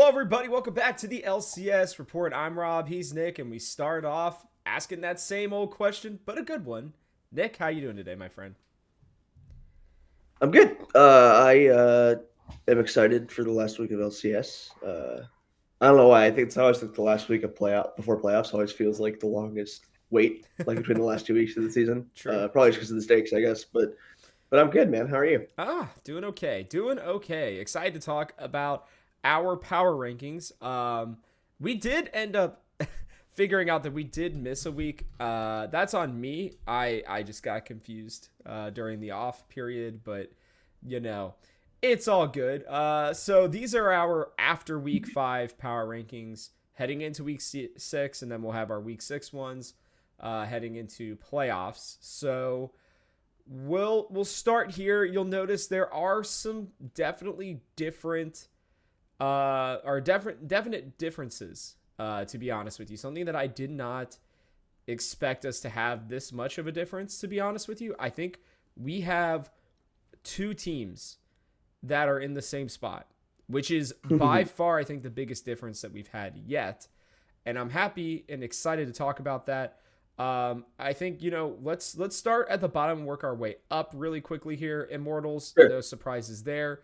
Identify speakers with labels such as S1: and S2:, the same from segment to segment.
S1: Hello, everybody. Welcome back to the LCS report. I'm Rob. He's Nick, and we start off asking that same old question, but a good one. Nick, how you doing today, my friend?
S2: I'm good. I am excited for the last week of LCS. I don't know why. I think it's always like the last week of playoff before playoffs always feels like the longest wait, like between the last 2 weeks of the season.
S1: True,
S2: Probably just
S1: true.
S2: because of the stakes, I guess. But I'm good, man. How are you?
S1: Doing okay. Doing okay. Excited to talk about our power rankings. We did end up figuring out that we did miss a week. That's on me. I just got confused during the off period, but you know, it's all good. So these are our after week 5 power rankings heading into week 6, and then we'll have our week 6 ones heading into playoffs. So we'll start here. You'll notice there are some definitely different or definite differences, to be honest with you. Something that I did not expect us to have this much of a difference, to be honest with you. I think we have two teams that are in the same spot, which is by far, I think, the biggest difference that we've had yet. And I'm happy and excited to talk about that. I think, let's start at the bottom and work our way up really quickly here. Immortals,
S2: Sure.
S1: no surprises there.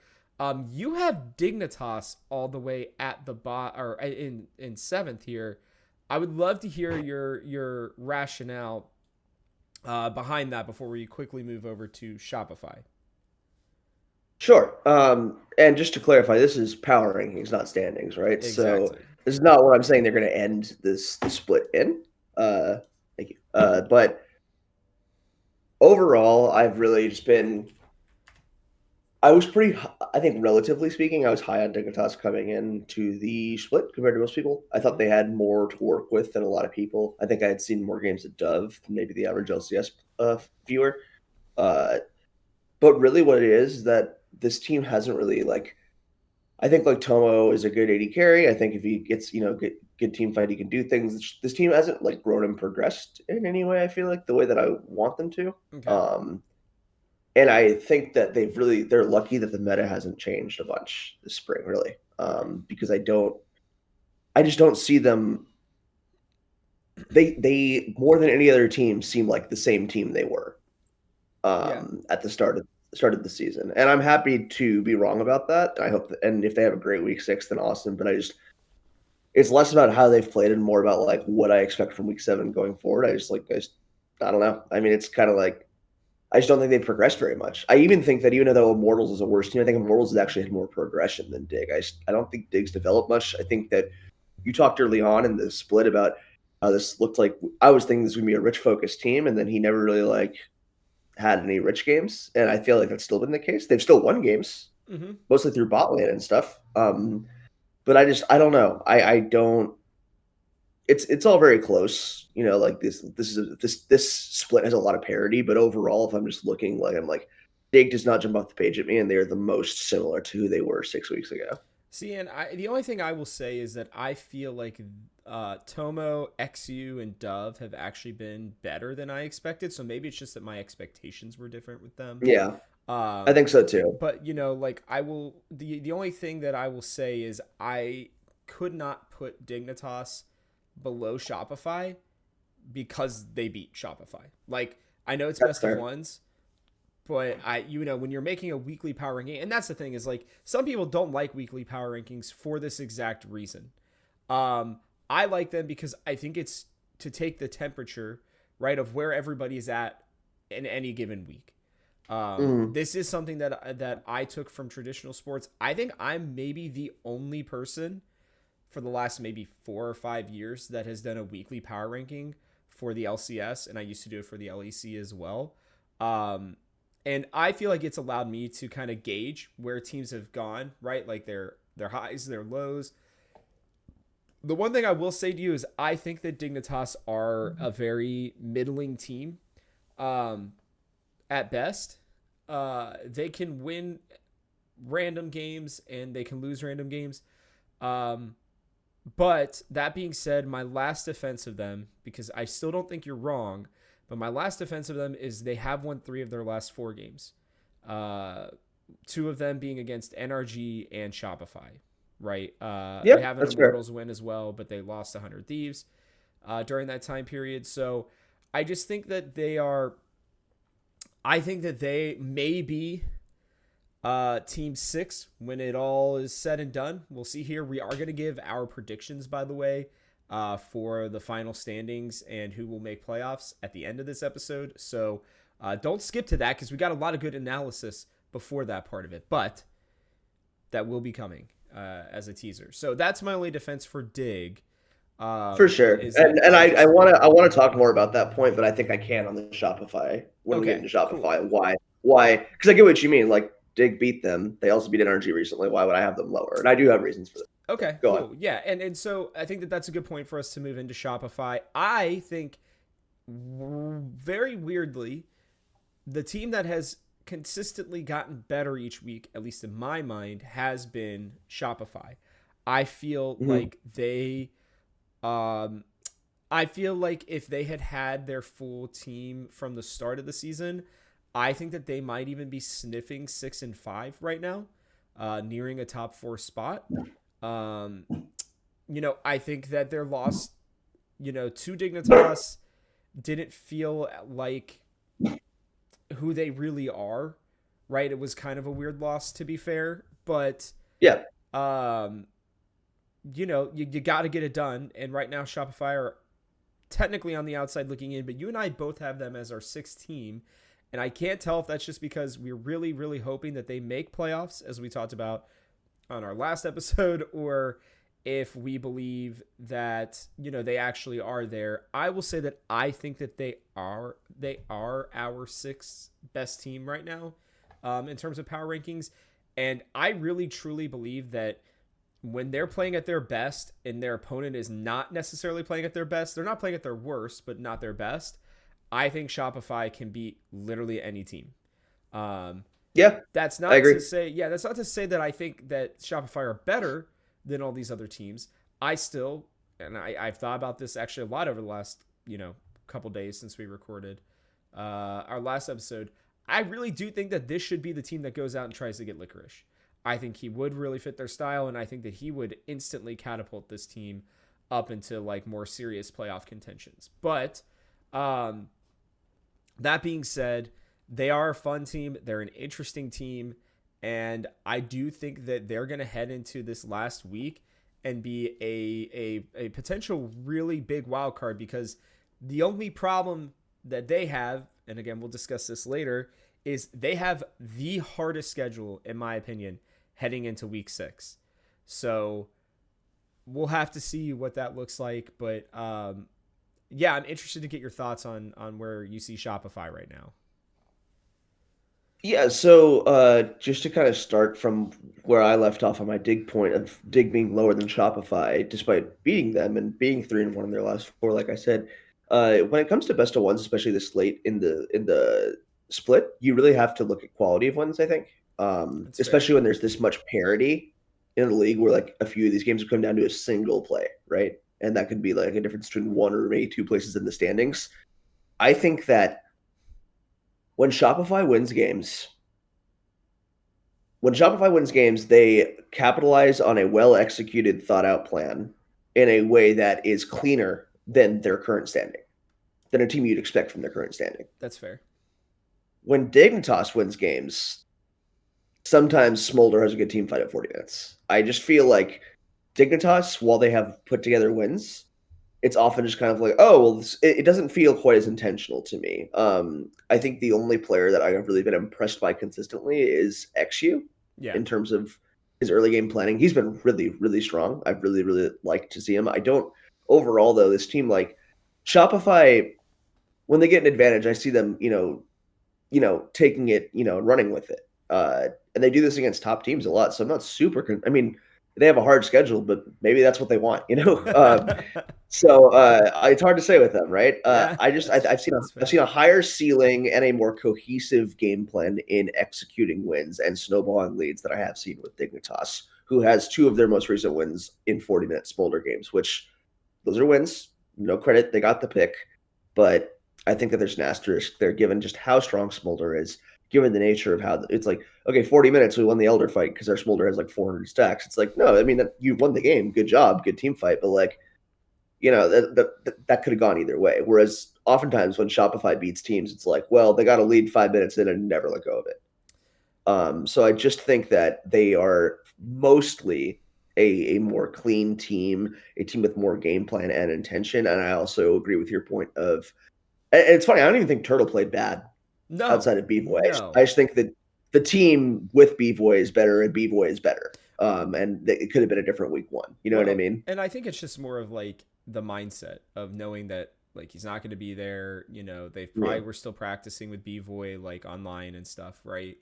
S1: You have Dignitas all the way at the bot or in seventh here. I would love to hear your rationale behind that before we quickly move over to Shopify.
S2: Sure. And just to clarify, this is power rankings, not standings, right? So
S1: Exactly.
S2: this is not what I'm saying they're going to end the split in. Thank you. But overall, I've really just been I was I think relatively speaking, I was high on Dignitas coming into the split compared to most people. I thought
S1: Mm-hmm.
S2: they had more to work with than a lot of people. I think I had seen more games at Dove than maybe the average LCS viewer. Uh, but really, what it is that this team hasn't really like. I think like Tomo is a good AD carry. I think if he gets good team fight, he can do things. This team hasn't like grown and progressed in any way. I feel like the way that I want them to.
S1: Okay.
S2: Um, and I think that they're lucky that the meta hasn't changed a bunch this spring, really,
S1: Okay.
S2: because I just don't see them. They more than any other team seem like the same team they were
S1: Yeah.
S2: at the start of the season, and I'm happy to be wrong about that. I hope that, and if they have a great week 6, then awesome. But it's less about how they've played and more about like what I expect from week 7 going forward. I don't know. I mean, it's kind of like I just don't think they've progressed very much. I even think that even though Immortals is a worse team, I think Immortals has actually had more progression than Dig. I don't think Dig's developed much. I think that you talked early on in the split about how this looked like I was thinking this would be a rich focused team, and then he never really like had any rich games, and I feel like that's still been the case. They've still won games,
S1: Mm-hmm.
S2: mostly through bot lane and stuff. But I don't know. I don't it's all very close. Like this split has a lot of parity, but overall, if I'm just looking, like I'm like, Dig does not jump off the page at me, and they are the most similar to who they were 6 weeks ago.
S1: See, and the only thing I will say is that I feel like Tomo, XU, and Dove have actually been better than I expected. So maybe it's just that my expectations were different with them.
S2: Yeah, I
S1: Um,
S2: think so too.
S1: but like I will the only thing that I will say is I could not put Dignitas below Shopify because they beat Shopify. Like I know it's
S2: That's
S1: best of
S2: fair.
S1: ones, but when you're making a weekly power ranking, and that's the thing is like some people don't like weekly power rankings for this exact reason. I like them because I think it's to take the temperature, right, of where everybody is at in any given week.
S2: Mm,
S1: This is something that I took from traditional sports. I think I'm maybe the only person for the last maybe 4 or 5 years that has done a weekly power ranking for the LCS, and I used to do it for the LEC as well. Um, and I feel like it's allowed me to kind of gauge where teams have gone, right? Like their highs, their lows. The one thing I will say to you is I think that Dignitas are a very middling team. Um, at best, they can win random games and they can lose random games. Um, But that being said, my last defense of them, because I still don't think you're wrong, but my last defense of them is they have won 3 of their last 4 games. Uh, 2 of them being against NRG and Shopify. right? They
S2: Yeah,
S1: have an
S2: that's fair.
S1: Immortals win as well, but they lost 100 Thieves during that time period. So I just think that they are. I think that they may be team 6 when it all is said and done. We'll see here. We are going to give our predictions, by the way, for the final standings and who will make playoffs at the end of this episode. So don't skip to that because we got a lot of good analysis before that part of it. But that will be coming as a teaser. So that's my only defense for Dig.
S2: For sure.
S1: Is that
S2: And
S1: I
S2: I
S1: just
S2: want to talk more about that point, but I think I can on the Shopify when we get
S1: okay,
S2: into
S1: cool.
S2: Shopify. Why? Because I get what you mean. Like Dig beat them. They also beat Energy recently. Why would I have them lower? And I do have reasons for that. So,
S1: Okay,
S2: go on.
S1: cool. Yeah, and so I think that that's a good point for us to move into Shopify. I think very weirdly, the team that has consistently gotten better each week, at least in my mind, has been Shopify. I feel
S2: Mhm.
S1: like they um I feel like if they had had their full team from the start of the season, I think that they might even be sniffing 6-5 right now, nearing a top 4 spot. Um, I think that their loss, to Dignitas didn't feel like who they really are, right? It was kind of a weird loss, to be fair, but
S2: Yeah.
S1: um, you got to get it done. And right now, Shopify are technically on the outside looking in, but you and I both have them as our sixth team. And I can't tell if that's just because we're really, really hoping that they make playoffs, as we talked about on our last episode, or if we believe that they actually are there. I will say that I think that they are our sixth best team right now, in terms of power rankings, and I really truly believe that when they're playing at their best and their opponent is not necessarily playing at their best, they're not playing at their worst, but not their best. I think Shopify can beat literally any team. Um,
S2: Yeah.
S1: that's
S2: I
S1: not
S2: agree.
S1: to say, yeah, that's not to say that I think that Shopify are better than all these other teams. I still, and I've thought about this actually a lot over the last, couple days since we recorded our last episode. I really do think that this should be the team that goes out and tries to get Licorice. I think he would really fit their style, and I think that he would instantly catapult this team up into like more serious playoff contentions. But um, that being said, they are a fun team. They're an interesting team. And I do think that they're going to head into this last week and be a potential really big wild card because the only problem that they have, and again, we'll discuss this later, is they have the hardest schedule, in my opinion, heading into week 6. So we'll have to see what that looks like. But yeah, I'm interested to get your thoughts on where you see Shopify right now.
S2: Yeah, so just to kind of start from where I left off on my Dig point of Dig being lower than Shopify, despite beating them and being 3-1 in their last four, like I said, when it comes to best of ones, especially this late in the split, you really have to look at quality of ones, I think.
S1: That's fair.
S2: Especially when there's this much parity in the league where like a few of these games have come down to a single play, right? And that could be like a difference between one or maybe two places in the standings. I think that when Shopify wins games, when Shopify wins games, they capitalize on a well executed, thought out plan in a way that is cleaner than their current standing, than a team you'd expect from their current standing.
S1: That's fair.
S2: When Dignitas wins games, sometimes Smolder has a good team fight at 40 minutes. I just feel like Dignitas, while they have put together wins, it's often just kind of like, oh, well, it doesn't feel quite as intentional to me. I think the only player that I've really been impressed by consistently is XU
S1: Yeah.
S2: in terms of his early game planning. He's been really, really strong. I've really, really liked to see him. I don't overall though. This team like Shopify, when they get an advantage, I see them, taking it, running with it. And they do this against top teams a lot. So I'm not super. I mean, they have a hard schedule, but maybe that's what they want, So it's hard to say with them, right?
S1: Yeah,
S2: I've seen
S1: that's
S2: I've
S1: fair.
S2: seen a higher ceiling and a more cohesive game plan in executing wins and snowballing leads that I have seen with Dignitas, who has two of their most recent wins in 40-minute Smolder games, which those are wins. No credit, they got the pick, but I think that there's an asterisk there given just how strong Smolder is. given the nature of how it's like, okay, 40 minutes, we won the Elder fight because our Smolder has like 400 stacks. It's like, no, I mean, that you won the game. Good job. Good team fight. But like, that could have gone either way. Whereas oftentimes when Shopify beats teams, it's like, well, they got a lead 5 minutes in and never let go of it. So I just think that they are mostly a more clean team, a team with more game plan and intention. And I also agree with your point of, and it's funny, I don't even think Turtle played bad
S1: No,
S2: outside of B-Boy.
S1: no.
S2: I just think that the team with B-Boy is better and B-Boy is better. And it could have been a different week one. You know what I
S1: Well,
S2: mean?
S1: and I think it's just more of like the mindset of knowing that like he's not going to be there. You know, they
S2: Yeah.
S1: probably were still practicing with B-Boy like online and stuff, right?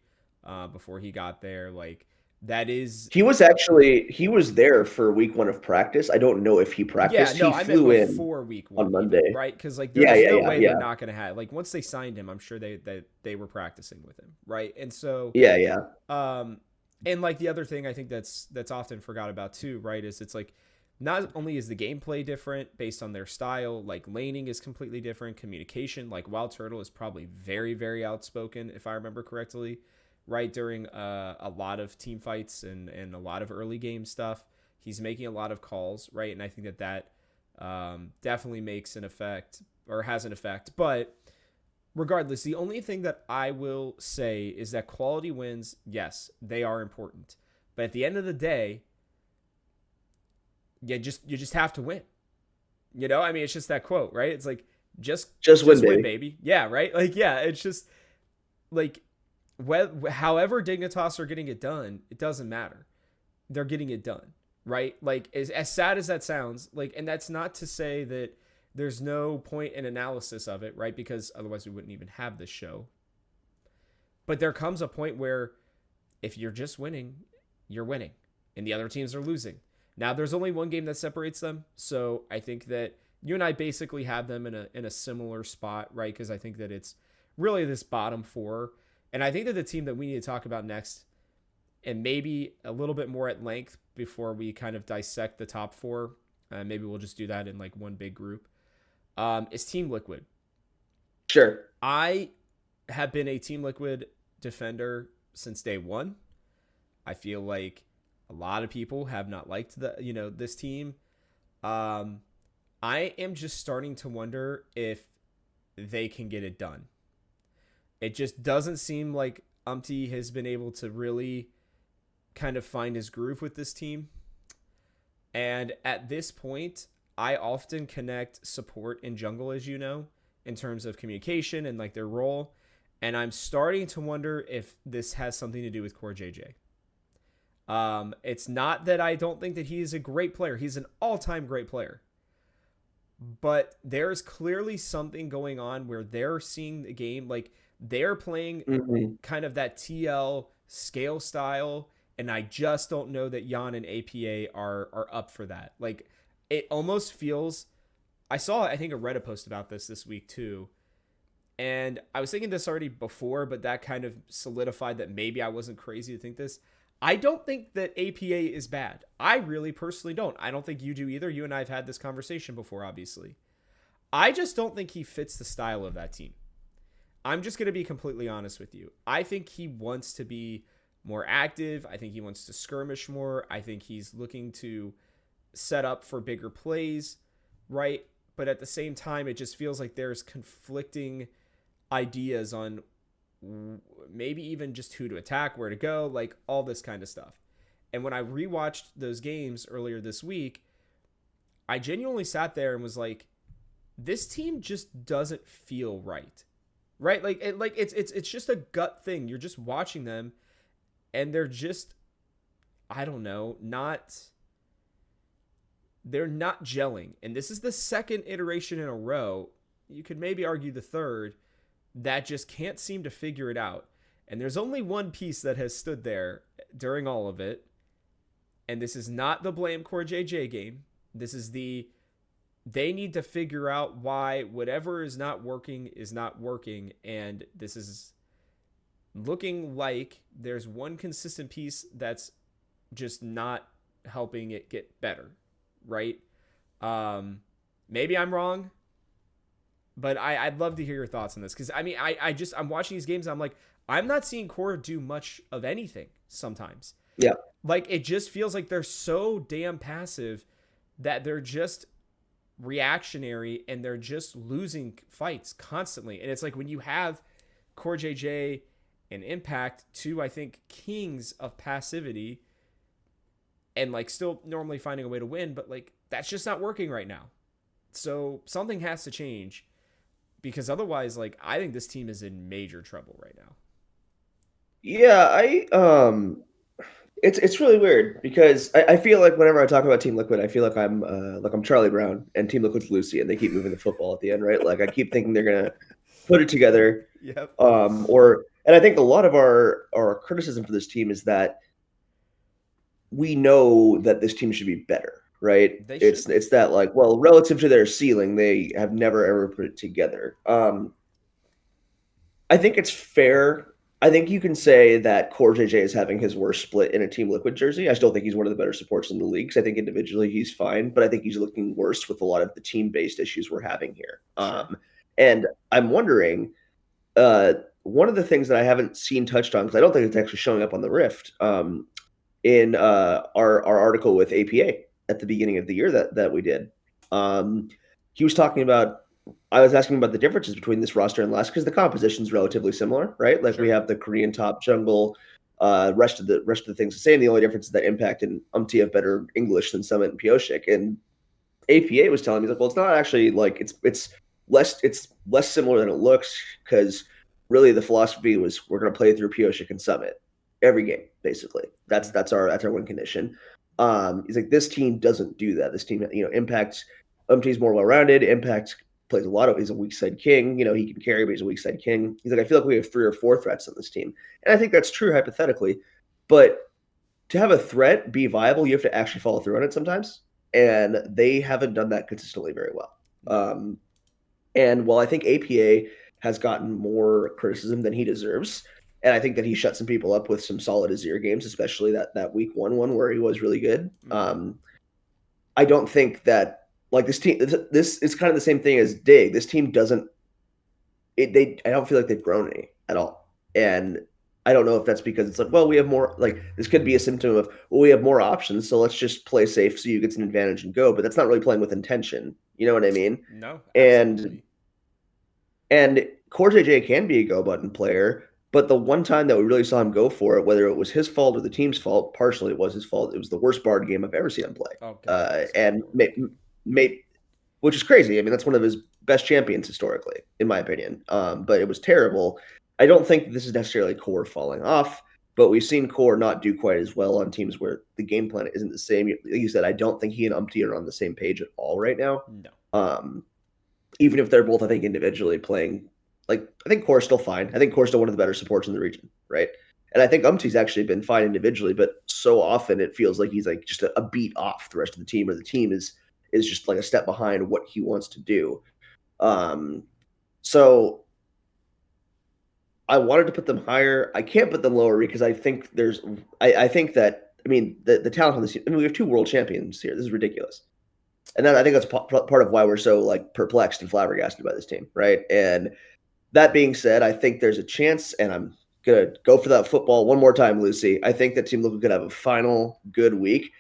S1: Before he got there, like that is,
S2: He was there for week one of practice. I don't know if he
S1: yeah,
S2: practiced.
S1: no,
S2: He
S1: I meant
S2: flew in
S1: before week
S2: on
S1: one, even,
S2: Monday.
S1: right? Because like
S2: Yeah,
S1: there's
S2: yeah,
S1: no
S2: yeah,
S1: way they're
S2: yeah.
S1: not going to have like once they signed him, I'm sure they were practicing with him, right? And so,
S2: Yeah, yeah.
S1: um, and like the other thing I think that's often forgot about too, right? Is it's like not only is the gameplay different based on their style, like laning is completely different, communication, like Wild Turtle is probably very, very outspoken, if I remember correctly, right? During a lot of team fights and a lot of early game stuff. He's making a lot of calls, right? And I think that definitely makes an effect or has an effect. But regardless, the only thing that I will say is that quality wins, yes, they are important. But at the end of the day, you just have to win. You know, I mean, it's just that quote, right? It's like just
S2: Just win,
S1: just win,
S2: baby.
S1: baby. Yeah, right? Like yeah, it's just like however Dignitas are getting it done, it doesn't matter. They're getting it done, right? Like as sad as that sounds, like, and that's not to say that there's no point in analysis of it, right? Because otherwise we wouldn't even have this show. But there comes a point where if you're just winning, you're winning, and the other teams are losing. Now there's only one game that separates them, so I think that you and I basically have them in a similar spot, right? Because I think that it's really this bottom four, and I think that the team that we need to talk about next, and maybe a little bit more at length before we kind of dissect the top four, maybe we'll just do that in like one big group, is Team Liquid.
S2: Sure.
S1: I have been a Team Liquid defender since day one. I feel like a lot of people have not liked this team. Um, I am just starting to wonder if they can get it done. It just doesn't seem like Umti has been able to really kind of find his groove with this team. And at this point, I often connect support and jungle, as you know, in terms of communication and like their role. And I'm starting to wonder if this has something to do with Core JJ. It's not that I don't think that he is a great player. He's an all-time great player. But there's clearly something going on where they're seeing the game like they're playing
S2: Mm-hmm.
S1: kind of that TL scale style, and I just don't know that Jan and APA are up for that. Like it almost feels. I think a Reddit post about this week too, and I was thinking this already before, but that kind of solidified that maybe I wasn't crazy to think this. I don't think that APA is bad. I really personally don't. I don't think you do either. You and I have had this conversation before, obviously. I just don't think he fits the style of that team. I'm just going to be completely honest with you. I think he wants to be more active. I think he wants to skirmish more. I think he's looking to set up for bigger plays, right? But at the same time, it just feels like there's conflicting ideas on maybe even just who to attack, where to go, like all this kind of stuff. And when I rewatched those games earlier this week, I genuinely sat there and was like, this team just doesn't feel right. Right? It's just a gut thing. You're just watching them and they're just I don't know, they're not gelling. And this is the second iteration in a row. You could maybe argue the third that just can't seem to figure it out. And there's only one piece that has stood there during all of it. And this is not the blame Core JJ game. This is they need to figure out why whatever is not working is not working. And this is looking like there's one consistent piece that's just not helping it get better, right? Maybe I'm wrong. But I'd love to hear your thoughts on this because I mean I'm watching these games. And I'm like, I'm not seeing Core do much of anything sometimes.
S2: Yeah.
S1: Like it just feels like they're so damn passive that they're just reactionary and they're just losing fights constantly. And it's like when you have Core JJ and Impact, two I think kings of passivity, and like still normally finding a way to win, but like that's just not working right now. So something has to change because otherwise, like I think this team is in major trouble right now.
S2: Yeah, it's really weird because I feel like whenever I talk about Team Liquid, I feel like I'm Charlie Brown and Team Liquid's Lucy, and they keep moving the football at the end, right? Like I keep thinking they're gonna put it together,
S1: Yep.
S2: or and I think a lot of our criticism for this team is that we know that this team should be better, right?
S1: They should
S2: It's
S1: be.
S2: it's that like, well, relative to their ceiling, they have never ever put it together. I think it's fair. I think you can say that Core JJ is having his worst split in a Team Liquid jersey. I still think he's one of the better supports in the league. 'Cause I think individually he's fine, but I think he's looking worse with a lot of the team-based issues we're having here.
S1: Sure.
S2: And I'm wondering, one of the things that I haven't seen touched on, because I don't think it's actually showing up on the Rift, in our article with APA at the beginning of the year that we did. He was talking about. I was asking about the differences between this roster and last because the composition is relatively similar, right? Like we
S1: Sure.
S2: have the Korean top jungle, rest of the things the same. The only difference is that Impact and Umti have better English than Summit and Pioshik. And APA was telling me like, well, it's not actually like it's less similar than it looks because really the philosophy was we're going to play through Pioshik and Summit every game basically. That's our win condition. He's like this team doesn't do that. This team, Impact Umti's more well rounded. Impact plays a lot of. He's a weak side king. He can carry, but he's a weak side king. He's like I feel like we have three or four threats on this team, and I think that's true hypothetically, but to have a threat be viable, you have to actually follow through on it sometimes. And they haven't done that consistently very well.
S1: No.
S2: And while I think APA has gotten more criticism than he deserves, and I think that he shut some people up with some solid Azir games, especially that week one where he was really good.
S1: Mm-hmm.
S2: I don't think that like this team. This is kind of the same thing as Dig. This team doesn't. I don't feel like they've grown any at all, and I don't know if that's because it's like, well, we have more. Like this could be a symptom of well, we have more options, so let's just play safe so you get an advantage and go. But that's not really playing with intention. You know what I mean?
S1: No,
S2: And
S1: absolutely.
S2: and Core JJ can be a go button player, but the one time that we really saw him go for it, whether it was his fault or the team's fault, partially it was his fault. It was the worst Bard game I've ever seen him play,
S1: Oh god, it was
S2: and
S1: terrible.
S2: made which is crazy. I mean, that's one of his best champions historically, in my opinion. But it was terrible. I don't think this is necessarily Core falling off, but we've seen Core not do quite as well on teams where the game plan isn't the same. Like you said, I don't think he and Umpty are on the same page at all right now.
S1: No.
S2: Um, Even if they're both, I think, individually playing, like I think Core's still fine. I think Core's still one of the better supports in the region, right? And I think Umpty's actually been fine individually, but so often it feels like he's like just a beat off the rest of the team, or the team is just like a step behind what he wants to do. Um, so I wanted to put them higher. I can't put them lower because I think I think that I mean the talent on this team. I mean we have two world champions here. This is ridiculous, and then I think that's part of why we're so like perplexed and flabbergasted by this team, right? And that being said, I think there's a chance, and I'm gonna go for that football one more time, Lucy. I think that Team Liquid could have a final good week.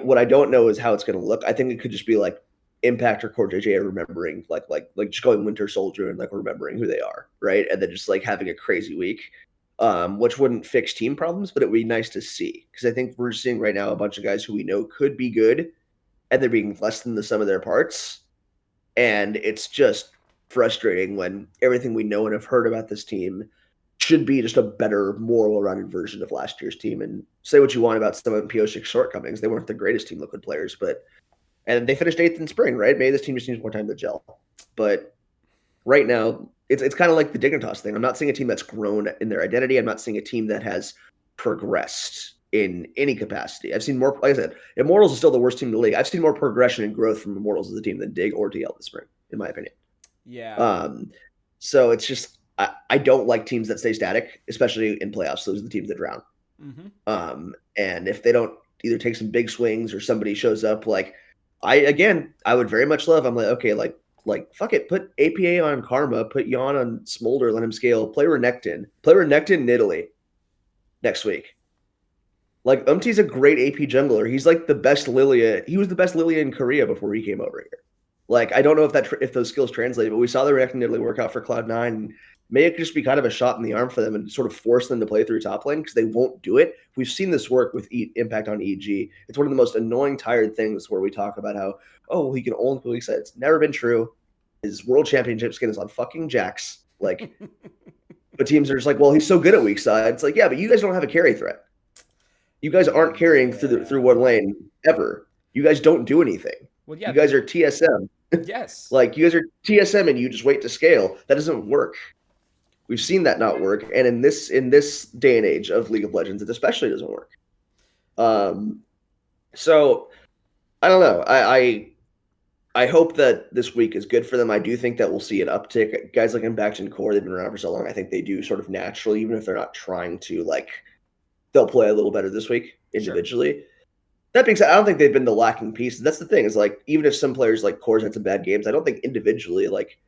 S2: What I don't know is how it's going to look. I think it could just be like Impact or Core JJ remembering like just going Winter Soldier and like remembering who they are, right? And then just like having a crazy week, which wouldn't fix team problems, but it would be nice to see because I think we're seeing right now a bunch of guys who we know could be good, and they're being less than the sum of their parts, and it's just frustrating when everything we know and have heard about this team should be just a better, more well-rounded version of last year's team. And say what you want about some of Piosik's shortcomings, they weren't the greatest Team Liquid players, but and they finished eighth in spring, right? Maybe this team just needs more time to gel. But right now, it's kind of like the Dignitas thing. I'm not seeing a team that's grown in their identity. I'm not seeing a team that has progressed in any capacity. I've seen more, like I said, Immortals is still the worst team in the league. I've seen more progression and growth from Immortals as a team than Dig or DL this spring, in my opinion.
S1: Yeah.
S2: Um, so it's just I don't like teams that stay static, especially in playoffs. Those are the teams that drown.
S1: Mm-hmm.
S2: And if they don't either take some big swings or somebody shows up, like I would very much love. I'm like, okay, like Like, fuck it. Put APA on Karma. Put Yon on Smolder. Let him scale. Play Renekton. Play Renekton in Italy next week. Like, Umti's a great AP jungler. He's like the best Lilia. He was the best Lilia in Korea before he came over here. Like, I don't know if those skills translate, but we saw the Renekton in Italy work out for Cloud9. And may it just be kind of a shot in the arm for them and sort of force them to play through top lane because they won't do it. We've seen this work with impact on EG. It's one of the most annoying, tired things where we talk about how, oh, well, he can only play weak side. It's never been true. His world championship skin is on fucking Jax. Like, but teams are just like, well, he's so good at weak side. It's like, yeah, but you guys don't have a carry threat. You guys aren't carrying through one lane ever. You guys don't do anything.
S1: Well, yeah,
S2: you guys are TSM.
S1: Yes.
S2: Like, you guys are TSM and you just wait to scale. That doesn't work. We've seen that not work, and in this day and age of League of Legends, it especially doesn't work. So I don't know. I hope that this week is good for them. I do think that we'll see an uptick. Guys like Impact and Core, they've been around for so long. I think they do sort of naturally, even if they're not trying to, like, they'll play a little better this week individually. Sure. That being said, I don't think they've been the lacking piece. That's the thing, is like, even if some players like Core's had some bad games, I don't think individually, like,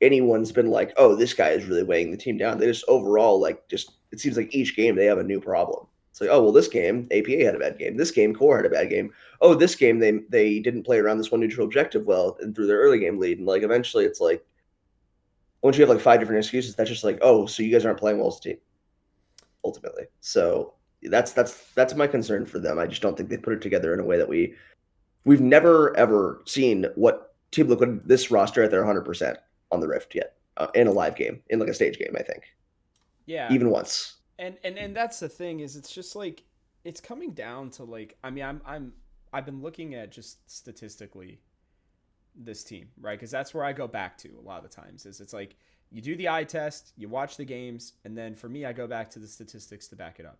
S2: anyone's been like, oh, this guy is really weighing the team down. They just overall, like, just, it seems like each game they have a new problem. It's like, oh, well, this game APA had a bad game. This game Core had a bad game. Oh, this game they didn't play around this one neutral objective well and through their early game lead. And like, eventually it's like, once you have like 5 different excuses, that's just like, oh, so you guys aren't playing well as a team ultimately. So that's my concern for them. I just don't think they put it together in a way that we've never ever seen what Team Liquid, this roster at their 100% on the Rift yet in a live game, in like a stage game, I think.
S1: Yeah.
S2: Even once.
S1: And that's the thing, is it's just like, it's coming down to like, I mean, I've been looking at just statistically this team, right? Because that's where I go back to a lot of the times, is it's like, you do the eye test, you watch the games, and then for me, I go back to the statistics to back it up.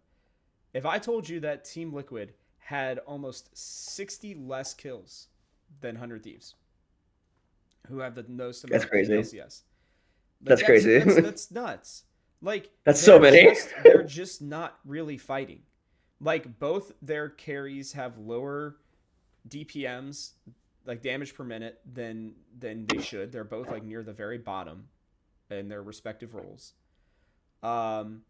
S1: If I told you that Team Liquid had almost 60 less kills than 100 Thieves, who have the most amount of LCS. Like,
S2: that's crazy.
S1: That's nuts. Like,
S2: that's so many.
S1: They're just not really fighting. Like, both their carries have lower DPMs, like damage per minute, than they should. They're both like near the very bottom in their respective roles. And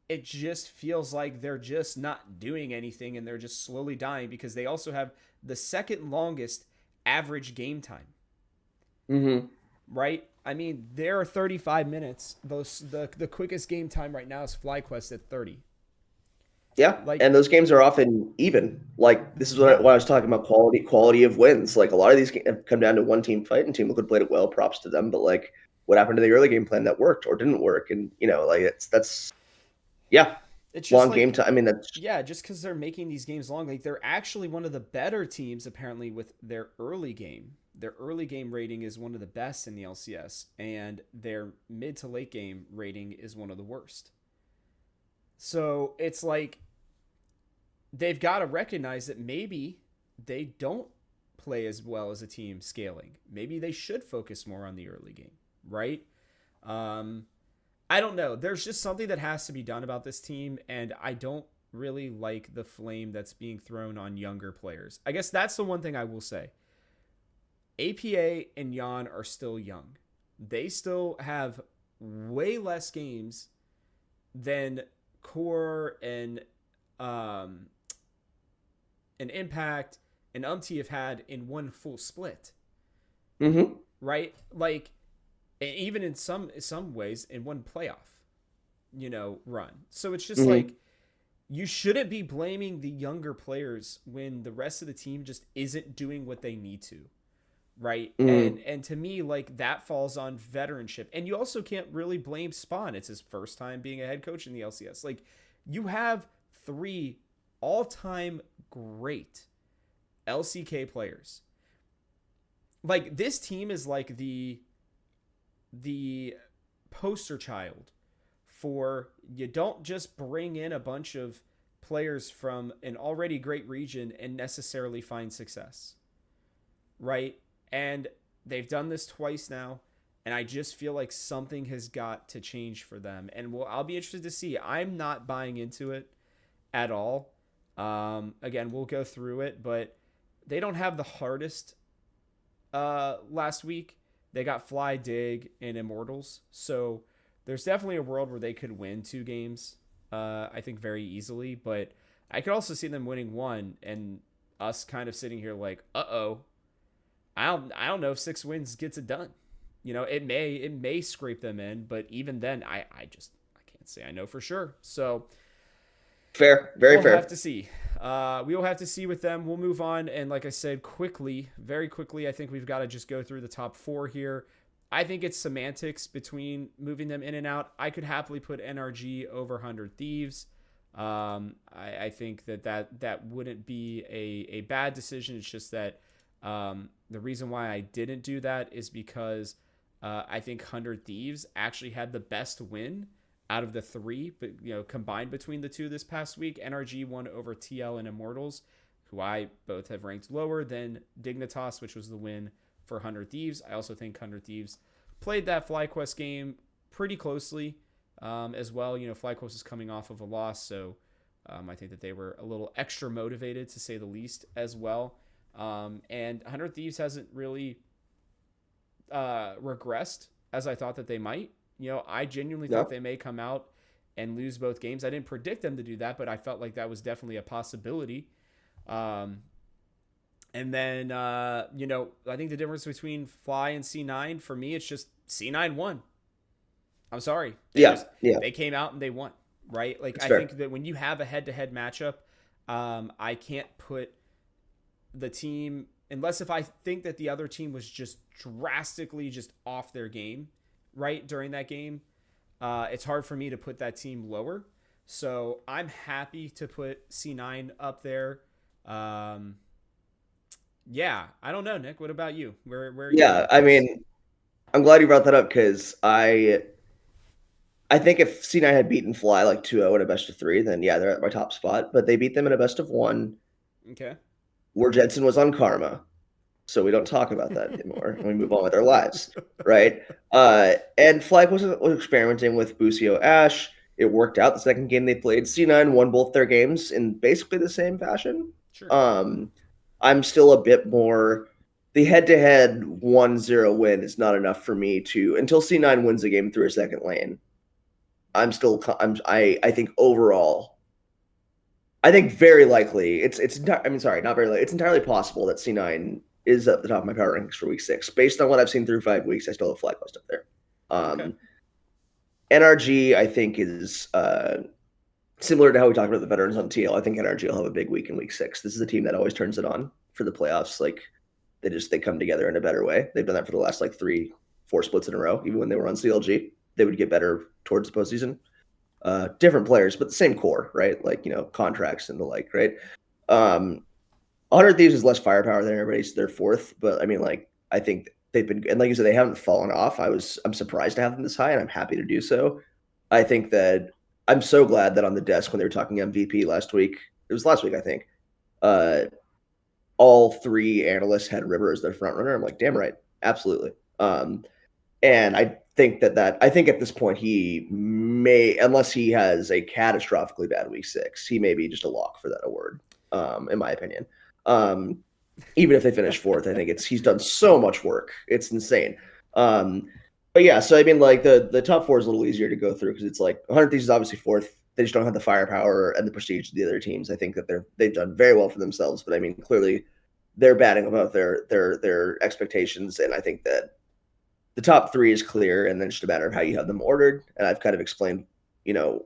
S1: it just feels like they're just not doing anything, and they're just slowly dying because they also have the second longest average game time.
S2: Mm-hmm.
S1: Right? I mean, there are 35 minutes. The quickest game time right now is FlyQuest at 30.
S2: Yeah, like, and those games are often even. Like, this is what I was talking about, quality of wins. Like, a lot of these have come down to one team fight, and Team Liquid played it well. Props to them. But like, what happened to the early game plan that worked or didn't work? And you know, like, it's long, like, game time. I mean, that's
S1: just because they're making these games long. Like, they're actually one of the better teams apparently with their early game. Their early game rating is one of the best in the LCS, and their mid to late game rating is one of the worst. So it's like, they've got to recognize that maybe they don't play as well as a team scaling. Maybe they should focus more on the early game, right? I don't know. There's just something that has to be done about this team, and I don't really like the flame that's being thrown on younger players. I guess that's the one thing I will say. APA and Yon are still young. They still have way less games than Core and Impact and Umti have had in one full split.
S2: Mm-hmm.
S1: Right? Like, even in some ways in one playoff, run. So it's just like, you shouldn't be blaming the younger players when the rest of the team just isn't doing what they need to. Right. And to me, like, that falls on veteranship. And you also can't really blame Spawn. It's his first time being a head coach in the LCS. Like, you have 3 all-time great LCK players. Like, this team is like the poster child for, you don't just bring in a bunch of players from an already great region and necessarily find success. Right? And they've done this twice now, and I just feel like something has got to change for them. And I'll be interested to see. I'm not buying into it at all. Again, we'll go through it, but they don't have the hardest last week. They got Fly, Dig, and Immortals. So there's definitely a world where they could win 2 games. I think very easily, but I could also see them winning one and us kind of sitting here like, uh-oh, I don't know if 6 wins gets it done. It may scrape them in, but even then, I can't say I know for sure. So
S2: Fair, very
S1: we'll
S2: fair.
S1: have to see. We will have to see with them. We'll move on, and like I said, very quickly, I think we've got to just go through the top 4 here. I think it's semantics between moving them in and out. I could happily put NRG over 100 Thieves. I think that wouldn't be a bad decision. It's just that the reason why I didn't do that is because I think 100 Thieves actually had the best win out of the 3, but combined between the 2 this past week. NRG won over TL and Immortals, who I both have ranked lower than Dignitas, which was the win for 100 Thieves. I also think 100 Thieves played that FlyQuest game pretty closely as well. FlyQuest is coming off of a loss, so I think that they were a little extra motivated, to say the least, as well. And 100 Thieves hasn't really regressed as I thought that they might. I genuinely thought
S2: No,
S1: they may come out and lose both games. I didn't predict them to do that, but I felt like that was definitely a possibility. And then, I think the difference between Fly and C9, for me, it's just C9 won. I'm sorry.
S2: yeah, yeah,
S1: They came out and they won, right? Like,
S2: it's
S1: I
S2: fair.
S1: think that when you have a head-to-head matchup, I can't put the team, unless if I think that the other team was just drastically just off their game, right, during that game, it's hard for me to put that team lower. So I'm happy to put C9 up there. Yeah, I don't know, Nick. What about you? Where are you at
S2: Yeah,
S1: with
S2: I
S1: this?
S2: mean, I'm glad you brought that up because I think if C9 had beaten Fly like 2-0 in a best of 3, then yeah, they're at my top spot. But they beat them in a best of 1
S1: Okay.
S2: where Jensen was on karma. So we don't talk about that anymore. And we move on with our lives, right? And Flag was experimenting with Busio Ash. It worked out the second game they played. C9 won both their games in basically the same fashion.
S1: Sure.
S2: Um, I'm still a bit more. The head-to-head 1-0 win is not enough for me to until C9 wins a game through a second lane. I'm still. I think overall, I think very likely it's. I mean, sorry, not very likely. It's entirely possible that C9 is at the top of my power rankings for week 6. Based on what I've seen through 5 weeks, I still have FlyQuest up there.
S1: Okay.
S2: Um, NRG, I think, is similar to how we talked about the veterans on TL. I think NRG will have a big week in week 6. This is a team that always turns it on for the playoffs. Like they come together in a better way. They've done that for the last like 3-4 splits in a row. Even when they were on CLG, they would get better towards the postseason. Different players, but the same core, right? Like contracts and the like, right? 100 Thieves is less firepower than everybody's. They're 4th, but I mean, like I think they've been, and like you said, they haven't fallen off. I'm surprised to have them this high, and I'm happy to do so. I think that I'm so glad that on the desk when they were talking MVP last week, it was last week, I think. Uh, all 3 analysts had River as their front runner. I'm like, damn right, absolutely. And I think I think at this point he may, unless he has a catastrophically bad week 6, he may be just a lock for that award, in my opinion. Um, even if they finish 4th, I think he's done so much work. It's insane. But yeah, so I mean, like the top 4 is a little easier to go through because it's like 100 Thieves is obviously 4th. They just don't have the firepower and the prestige of the other teams. I think that they've done very well for themselves, but I mean, clearly they're batting above their expectations, and I think that the top 3 is clear, and then it's just a matter of how you have them ordered. And I've kind of explained,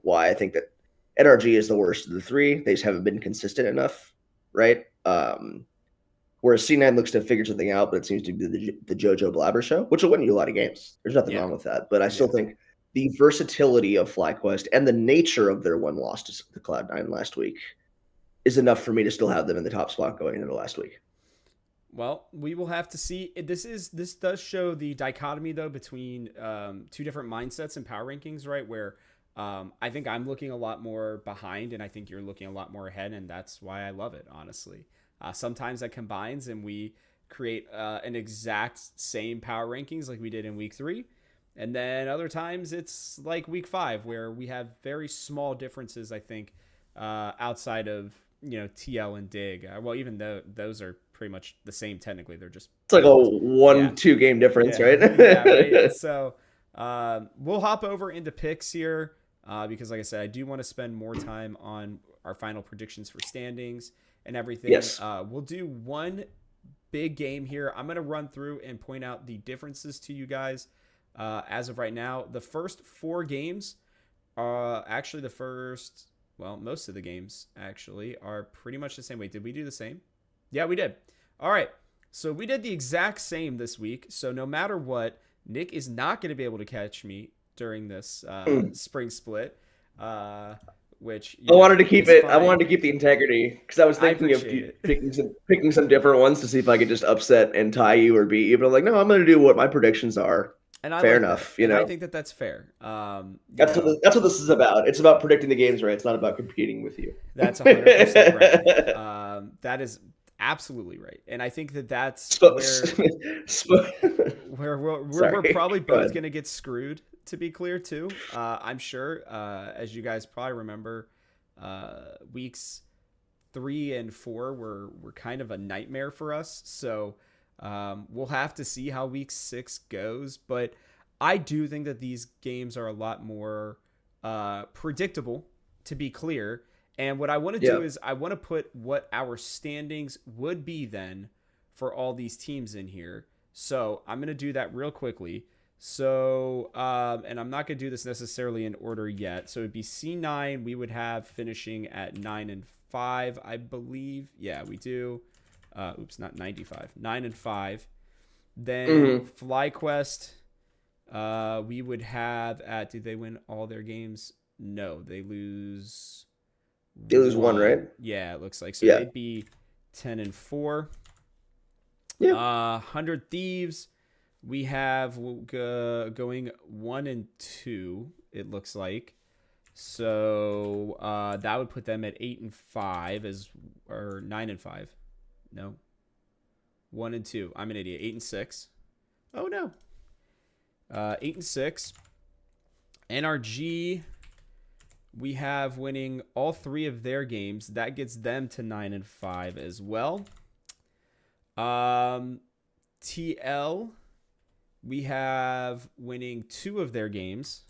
S2: why I think that NRG is the worst of the 3. They just haven't been consistent enough, right? Whereas C9 looks to have figured something out, but it seems to be the JoJo Blabber show, which will win you a lot of games. There's nothing
S1: Yeah.
S2: wrong with that. But I still
S1: Yeah.
S2: think the versatility of FlyQuest and the nature of their one loss to the Cloud9 last week is enough for me to still have them in the top spot going into last week.
S1: Well, we will have to see. This does show the dichotomy though between 2 different mindsets and power rankings, right? Where I think I'm looking a lot more behind, and I think you're looking a lot more ahead, and that's why I love it, honestly. Sometimes that combines, and we create an exact same power rankings like we did in week 3, and then other times it's like week 5 where we have very small differences. I think outside of TL and Dig. Well, even though those are pretty much the same technically. They're just
S2: It's like a
S1: places. Yeah.
S2: 1-2 game difference,
S1: Yeah.
S2: right?
S1: Yeah, right. So we'll hop over into picks here because, like I said, I do want to spend more time on our final predictions for standings and everything.
S2: Yes.
S1: We'll do one big game here. I'm going to run through and point out the differences to you guys as of right now. The first 4 games actually most of the games actually are pretty much the same. Wait, did we do the same? Yeah, we did. All right. So we did the exact same this week. So no matter what, Nick is not going to be able to catch me during this spring split, which
S2: I wanted to keep it.
S1: fine.
S2: I wanted to keep the integrity because I was thinking of picking some different ones to see if I could just upset and tie you or beat you. But I'm like, no, I'm going to do what my predictions are.
S1: And I
S2: fair
S1: like
S2: enough.
S1: that. I think that that's fair.
S2: That's what this is about. It's about predicting the games, right? It's not about competing with you.
S1: That's 100% right. That is absolutely right. And I think that that's where we're probably both going to get screwed, to be clear, too. I'm sure, as you guys probably remember, weeks 3 and 4 were kind of a nightmare for us. So we'll have to see how week 6 goes. But I do think that these games are a lot more predictable, to be clear. And what I want to do is I want to put what our standings would be then for all these teams in here. So I'm going to do that real quickly. So, and I'm not going to do this necessarily in order yet. So it'd be C9. We would have finishing at 9 and 5, I believe. Yeah, we do. Oops, not 95. 9 and 5. Then FlyQuest, we would have at. Did they win all their games? No, they lose.
S2: They lose one, right?
S1: Yeah, it looks like so. They'd be 10 and 4.
S2: Yeah.
S1: 100 Thieves. We have going 1 and 2. It looks like. So that would put them at 8 and 5 or 9 and 5. No. 1 and 2. I'm an idiot. 8 and 6. Oh no. 8 and 6. NRG. We have winning all 3 of their games. That gets them to 9 and 5 as well. TL. We have winning 2 of their games.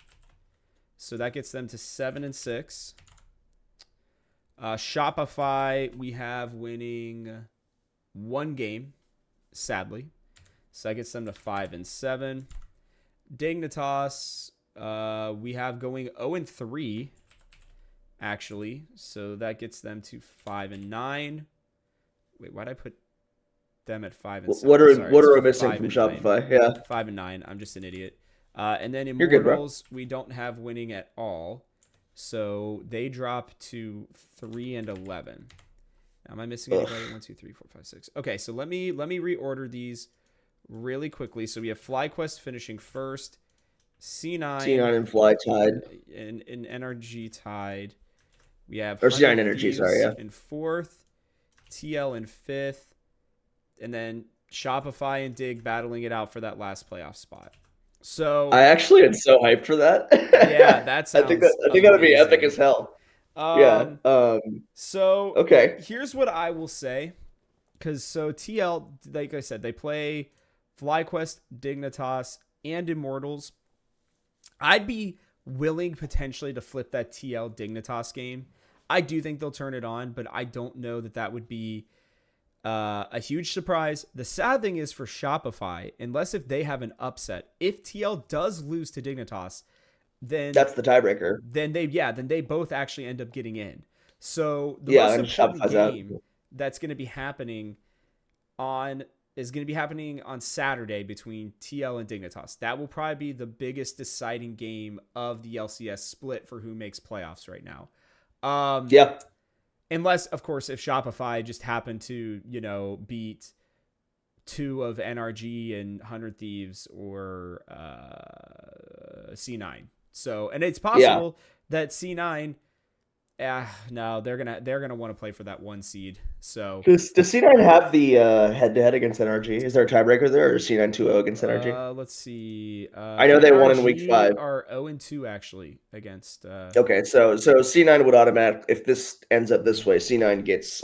S1: So that gets them to 7 and 6. Shopify, we have winning 1 game, sadly. So that gets them to 5 and 7. Dignitas, we have going 0 and 3, actually. So that gets them to 5 and 9. Wait, why'd I put them at 5 and 7?
S2: What are we missing from Shopify?
S1: 9.
S2: Yeah,
S1: 5 and 9. I'm just an idiot. And then
S2: You're good,
S1: Immortals, we don't have winning at all. So they drop to 3 and 11. Now, am I missing anybody? 1, 2, 3, 4, 5, 6. Okay, so let me reorder these really quickly. So we have FlyQuest finishing first,
S2: C9 and Fly tied,
S1: and NRG tied. We have
S2: or C9 Energy, sorry, yeah,
S1: in 4th, TL in 5th, and then Shopify and Dig battling it out for that last playoff spot. So
S2: I actually am so hyped for that.
S1: Yeah, that sounds
S2: I think that would be epic as hell.
S1: So
S2: okay.
S1: Here's what I will say, because so TL, like I said, they play FlyQuest, Dignitas, and Immortals. I'd be willing potentially to flip that TL Dignitas game. I do think they'll turn it on, but I don't know that would be a huge surprise. The sad thing is for Shopify, unless if they have an upset, if TL does lose to Dignitas, then
S2: that's the tiebreaker.
S1: Then they both actually end up getting in. So the most important game that's going to be happening on Saturday between TL and Dignitas. That will probably be the biggest deciding game of the LCS split for who makes playoffs right now. Unless, of course, if Shopify just happened to, beat 2 of NRG and 100 Thieves or C9. So, and it's possible that C9, no, they're gonna want to play for that 1 seed. So
S2: does C9 have the head-to-head against NRG? Is there a tiebreaker there, or is C9 2-0 against NRG?
S1: Let's see.
S2: I know they won in week 5.
S1: Are 0 and 2 actually against.
S2: Okay, so C9 would automatic if this ends up this way. C9 gets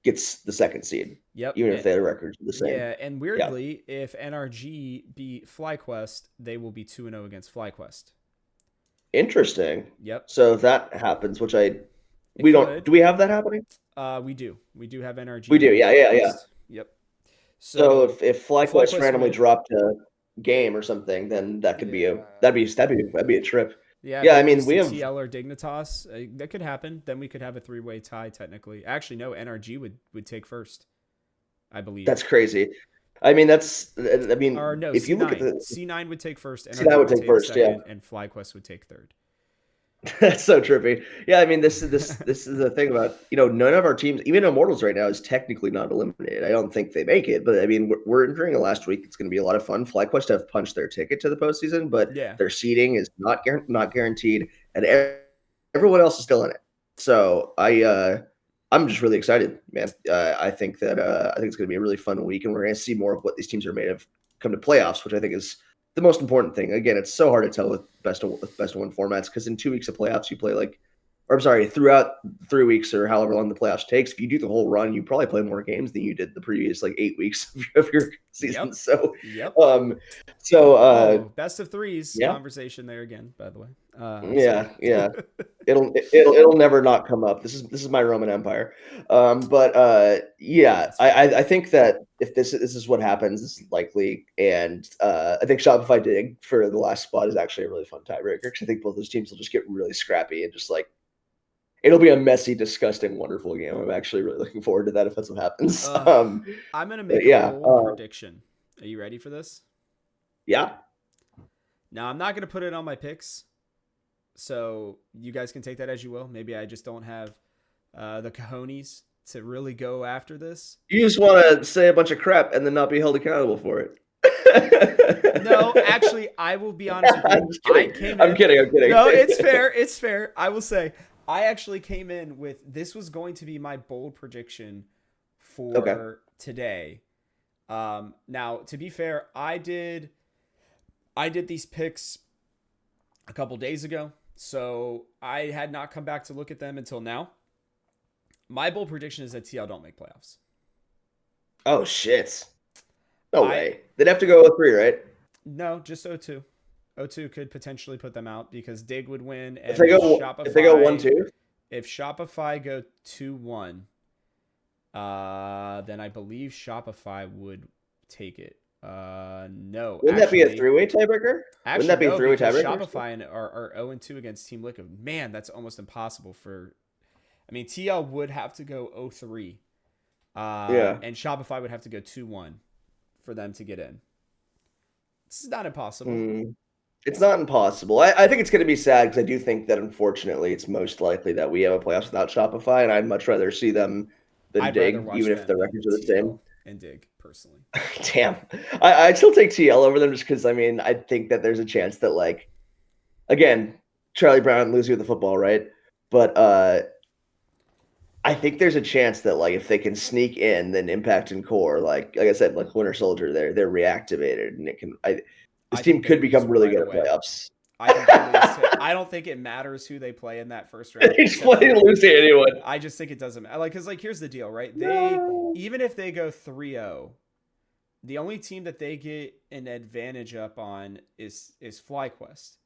S2: gets the second seed,
S1: Yep.
S2: even if their records are the same.
S1: Yeah, and
S2: Yeah,
S1: weirdly, if NRG beat FlyQuest, they will be 2-0 against FlyQuest.
S2: interesting.
S1: Yep.
S2: So if that happens, which
S1: It
S2: we don't,
S1: could.
S2: do we have that happening?
S1: We do. We do have NRG
S2: We do.
S1: beating
S2: Yeah, yeah, yeah.
S1: FlyQuest. Yep.
S2: So
S1: So
S2: if
S1: if
S2: FlyQuest
S1: FlyQuest
S2: randomly
S1: win,
S2: dropped a game or something, then that could be
S1: yeah.
S2: that'd be a trip.
S1: Yeah, if
S2: Yeah,
S1: they
S2: I mean
S1: lose
S2: we
S1: to
S2: have
S1: TL or Dignitas, that could happen. Then we could have a three-way tie technically. Actually, no, NRG would take first, I believe.
S2: that's crazy. I mean I
S1: Or
S2: mean
S1: no,
S2: if you look at
S1: C9.
S2: the
S1: C9 would take first,
S2: see that
S1: NRG
S2: would
S1: would
S2: take
S1: take
S2: first, yeah.
S1: second, and FlyQuest would take third.
S2: That's so trippy. Yeah, I mean, this is the thing about none of our teams, even Immortals right now, is technically not eliminated. I don't think they make it, but I mean, we're entering a last week. It's going to be a lot of fun. FlyQuest have punched their ticket to the postseason, but
S1: Yeah.
S2: their seeding is not guaranteed, and everyone else is still in it. So I'm just really excited, man. I think it's going to be a really fun week, and we're going to see more of what these teams are made of come to playoffs, which I think is the most important thing. Again, it's so hard to tell with best of one formats because in 2 weeks of playoffs, you play or I'm sorry, throughout 3 weeks or however long the playoffs takes. If you do the whole run, you probably play more games than you did the previous 8 weeks of your season.
S1: Yep.
S2: So,
S1: Yep.
S2: so
S1: Best of threes
S2: yeah,
S1: conversation there again, by the way.
S2: yeah, yeah. It'll never not come up. This is my Roman Empire. But yeah, I think that if this is what happens, this is likely, and I think Shopify Dig for the last spot is actually a really fun tiebreaker because I think both those teams will just get really scrappy and just it'll be a messy, disgusting, wonderful game. I'm actually really looking forward to that if that's what happens.
S1: I'm gonna make a
S2: Yeah,
S1: bold prediction. Are you ready for this?
S2: yeah.
S1: Now I'm not gonna put it on my picks, so you guys can take that as you will. Maybe I just don't have the cojones to really go after this.
S2: You just want to say a bunch of crap and then not be held accountable for it.
S1: No, actually, I will be honest with you.
S2: I'm kidding.
S1: No, it's fair. It's fair. I will say I actually came in with this was going to be my bold prediction for today. Now, to be fair, I did these picks a couple days ago, so I had not come back to look at them until now. My bold prediction is that TL don't make playoffs.
S2: Oh shit! No way. They'd have to go 3, right?
S1: No, just 0-2. 0-2 could potentially put them out because Dig would win, and
S2: If they go
S1: Shopify,
S2: if they go 1-2,
S1: if Shopify go 2-1, then I believe Shopify would take it. No,
S2: wouldn't that be a 3-way tiebreaker? Wouldn't that be a 3-way tiebreaker?
S1: Shopify are 0-2 against Team Liquid. Man, that's almost impossible for. I mean, TL would have to go 0-3.
S2: Yeah.
S1: And Shopify would have to go 2-1 for them to get in. It's not impossible.
S2: It's not impossible. I think it's going to be sad because I do think that unfortunately it's most likely that we have a playoffs without Shopify, and I'd much rather see them than Dig, even if the records are the same.
S1: And Dig, personally.
S2: Damn. I'd still take TL over them just because, I mean, I think that there's a chance that, again, Charlie Brown lose you with the football, right? But I think there's a chance that if they can sneak in, then Impact and Core, like I said, like Winter Soldier, they're reactivated, and it can. This team could become really good at playoffs.
S1: I don't think it matters who they play in that first round.
S2: They just play and lose to anyone.
S1: I just think it doesn't matter. Because here's the deal, right? Even if they go 3-0, the only team that they get an advantage up on is FlyQuest.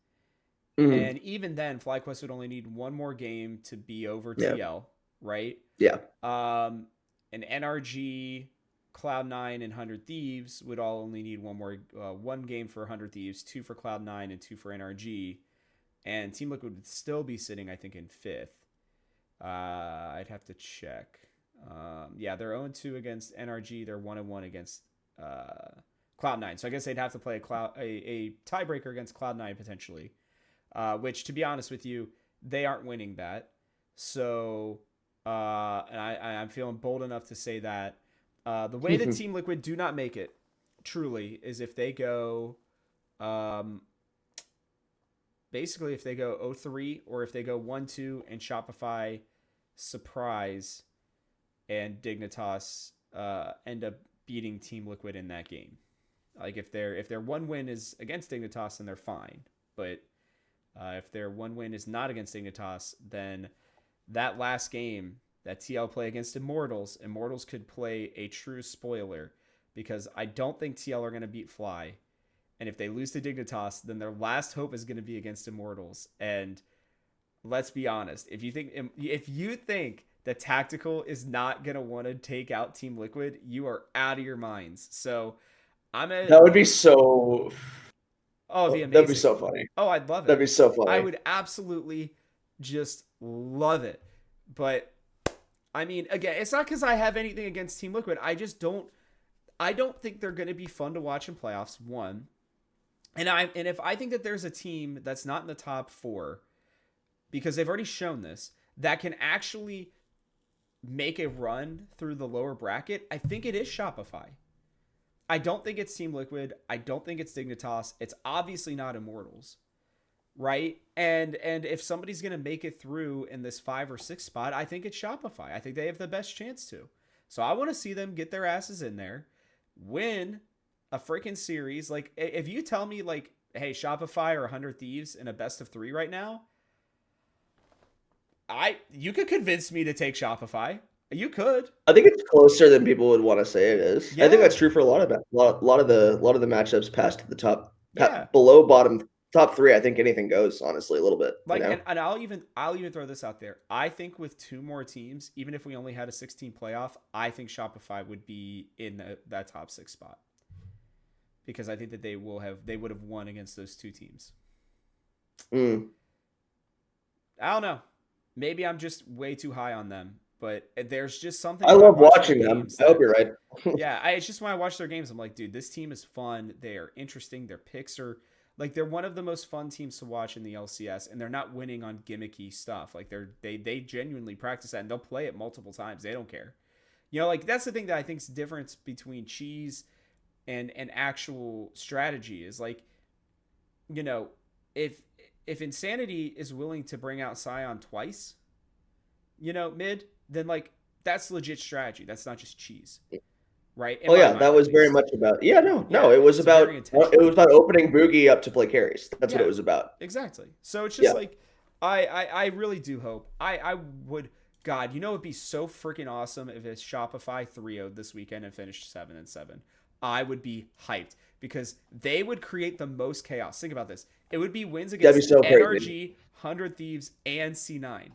S1: Mm-hmm. And even then, FlyQuest would only need one more game to be over TL, right?
S2: Yeah.
S1: And NRG, Cloud9, and 100 Thieves would all only need one game for 100 Thieves, 2 for Cloud9, and 2 for NRG. And Team Liquid would still be sitting, I think, in 5th. I'd have to check. Yeah, they're 0-2 against NRG. They're 1-1 against Cloud9. So I guess they'd have to play a tiebreaker against Cloud9 potentially. Which, to be honest with you, they aren't winning that. So, and I'm feeling bold enough to say that the way that Team Liquid do not make it, truly, is if they go, basically if they go 0-3 or if they go 1-2 and Shopify surprise and Dignitas end up beating Team Liquid in that game. Like if their one win is against Dignitas, then they're fine. But if their one win is not against Dignitas, then that last game that TL play against Immortals. Immortals could play a true spoiler because I don't think TL are going to beat Fly. And if they lose to Dignitas, then their last hope is going to be against Immortals. And let's be honest, if you think that Tactical is not going to want to take out Team Liquid, you are out of your minds. So I'm a
S2: That would be so.
S1: oh, it'd be
S2: That'd be
S1: amazing.
S2: so funny.
S1: Oh, I'd love
S2: That'd
S1: it.
S2: be so
S1: I
S2: funny.
S1: would absolutely just love it. But I mean, again, it's not because I have anything against Team Liquid. I just don't. I don't think they're going to be fun to watch in playoffs. One, and if I think that there's a team that's not in the top four, because they've already shown this, that can actually make a run through the lower bracket, I think it is Shopify. I don't think it's Team Liquid. I don't think it's Dignitas. It's obviously not Immortals, right? And if somebody's gonna make it through in this 5 or 6 spot, I think it's Shopify. I think they have the best chance to. So I want to see them get their asses in there, win a freaking series. Like if you tell me like, hey, Shopify or 100 Thieves in a best of 3 right now, you could convince me to take Shopify. You could.
S2: I think it's closer than people would want to say it is. I think
S1: Yeah.
S2: that's true for a lot of a lot of the matchups past the top,
S1: Yeah.
S2: below bottom top three. I think anything goes. Honestly, a little bit.
S1: Like and I'll even throw this out there. I think with 2 more teams, even if we only had a 16 playoff, I think Shopify would be in that top 6 spot. Because I think that they would have won against those 2 teams.
S2: Mm.
S1: I don't know. Maybe I'm just way too high on them, but there's just something
S2: I
S1: when I
S2: love
S1: watch their
S2: watching them.
S1: games
S2: I hope
S1: that
S2: you're right.
S1: yeah, it's just when I watch their games, I'm like, dude, this team is fun. They are interesting. Their picks are like they're one of the most fun teams to watch in the LCS, and they're not winning on gimmicky stuff. Like they genuinely practice that, and they'll play it multiple times. They don't care. Like that's the thing that I think is the difference between cheese and actual strategy is like, you know, if Insanity is willing to bring out Scion twice, mid, then like that's legit strategy. That's not just cheese, right? In
S2: Oh
S1: my
S2: yeah,
S1: mind,
S2: that
S1: at
S2: was very
S1: least.
S2: much about. Yeah, no,
S1: Yeah,
S2: it was
S1: it's
S2: about
S1: very intentional.
S2: opening Boogie up to play carries. That's what it
S1: Yeah,
S2: was about.
S1: exactly. So it's just
S2: Yeah,
S1: like I really do hope. I would God, it'd be so freaking awesome if it's Shopify 3-0 this weekend and finished 7-7. I would be hyped because they would create the most chaos. Think about this. It would be wins
S2: that'd be
S1: against
S2: so crazy.
S1: NRG, 100 Thieves, and C9.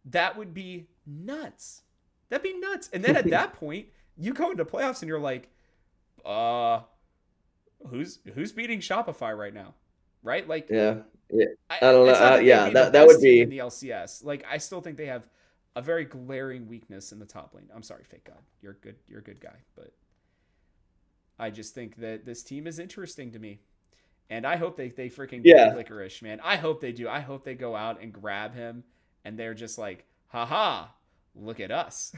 S1: That would be nuts. That'd be nuts. And then at that point, you go into playoffs and you're like, uh, who's beating Shopify right now? Right? Like
S2: Yeah, yeah.
S1: I,
S2: I don't know.
S1: it's not that they'd
S2: Yeah,
S1: be the
S2: that would
S1: best team in
S2: be.
S1: the LCS. Like I still think they have a very glaring weakness in the top lane. I'm sorry, Fake God. You're good. You're a good guy, but I just think that this team is interesting to me. And I hope they freaking get
S2: Yeah,
S1: Licorice, man. I hope they do. I hope they go out and grab him and they're just like, haha, look at us.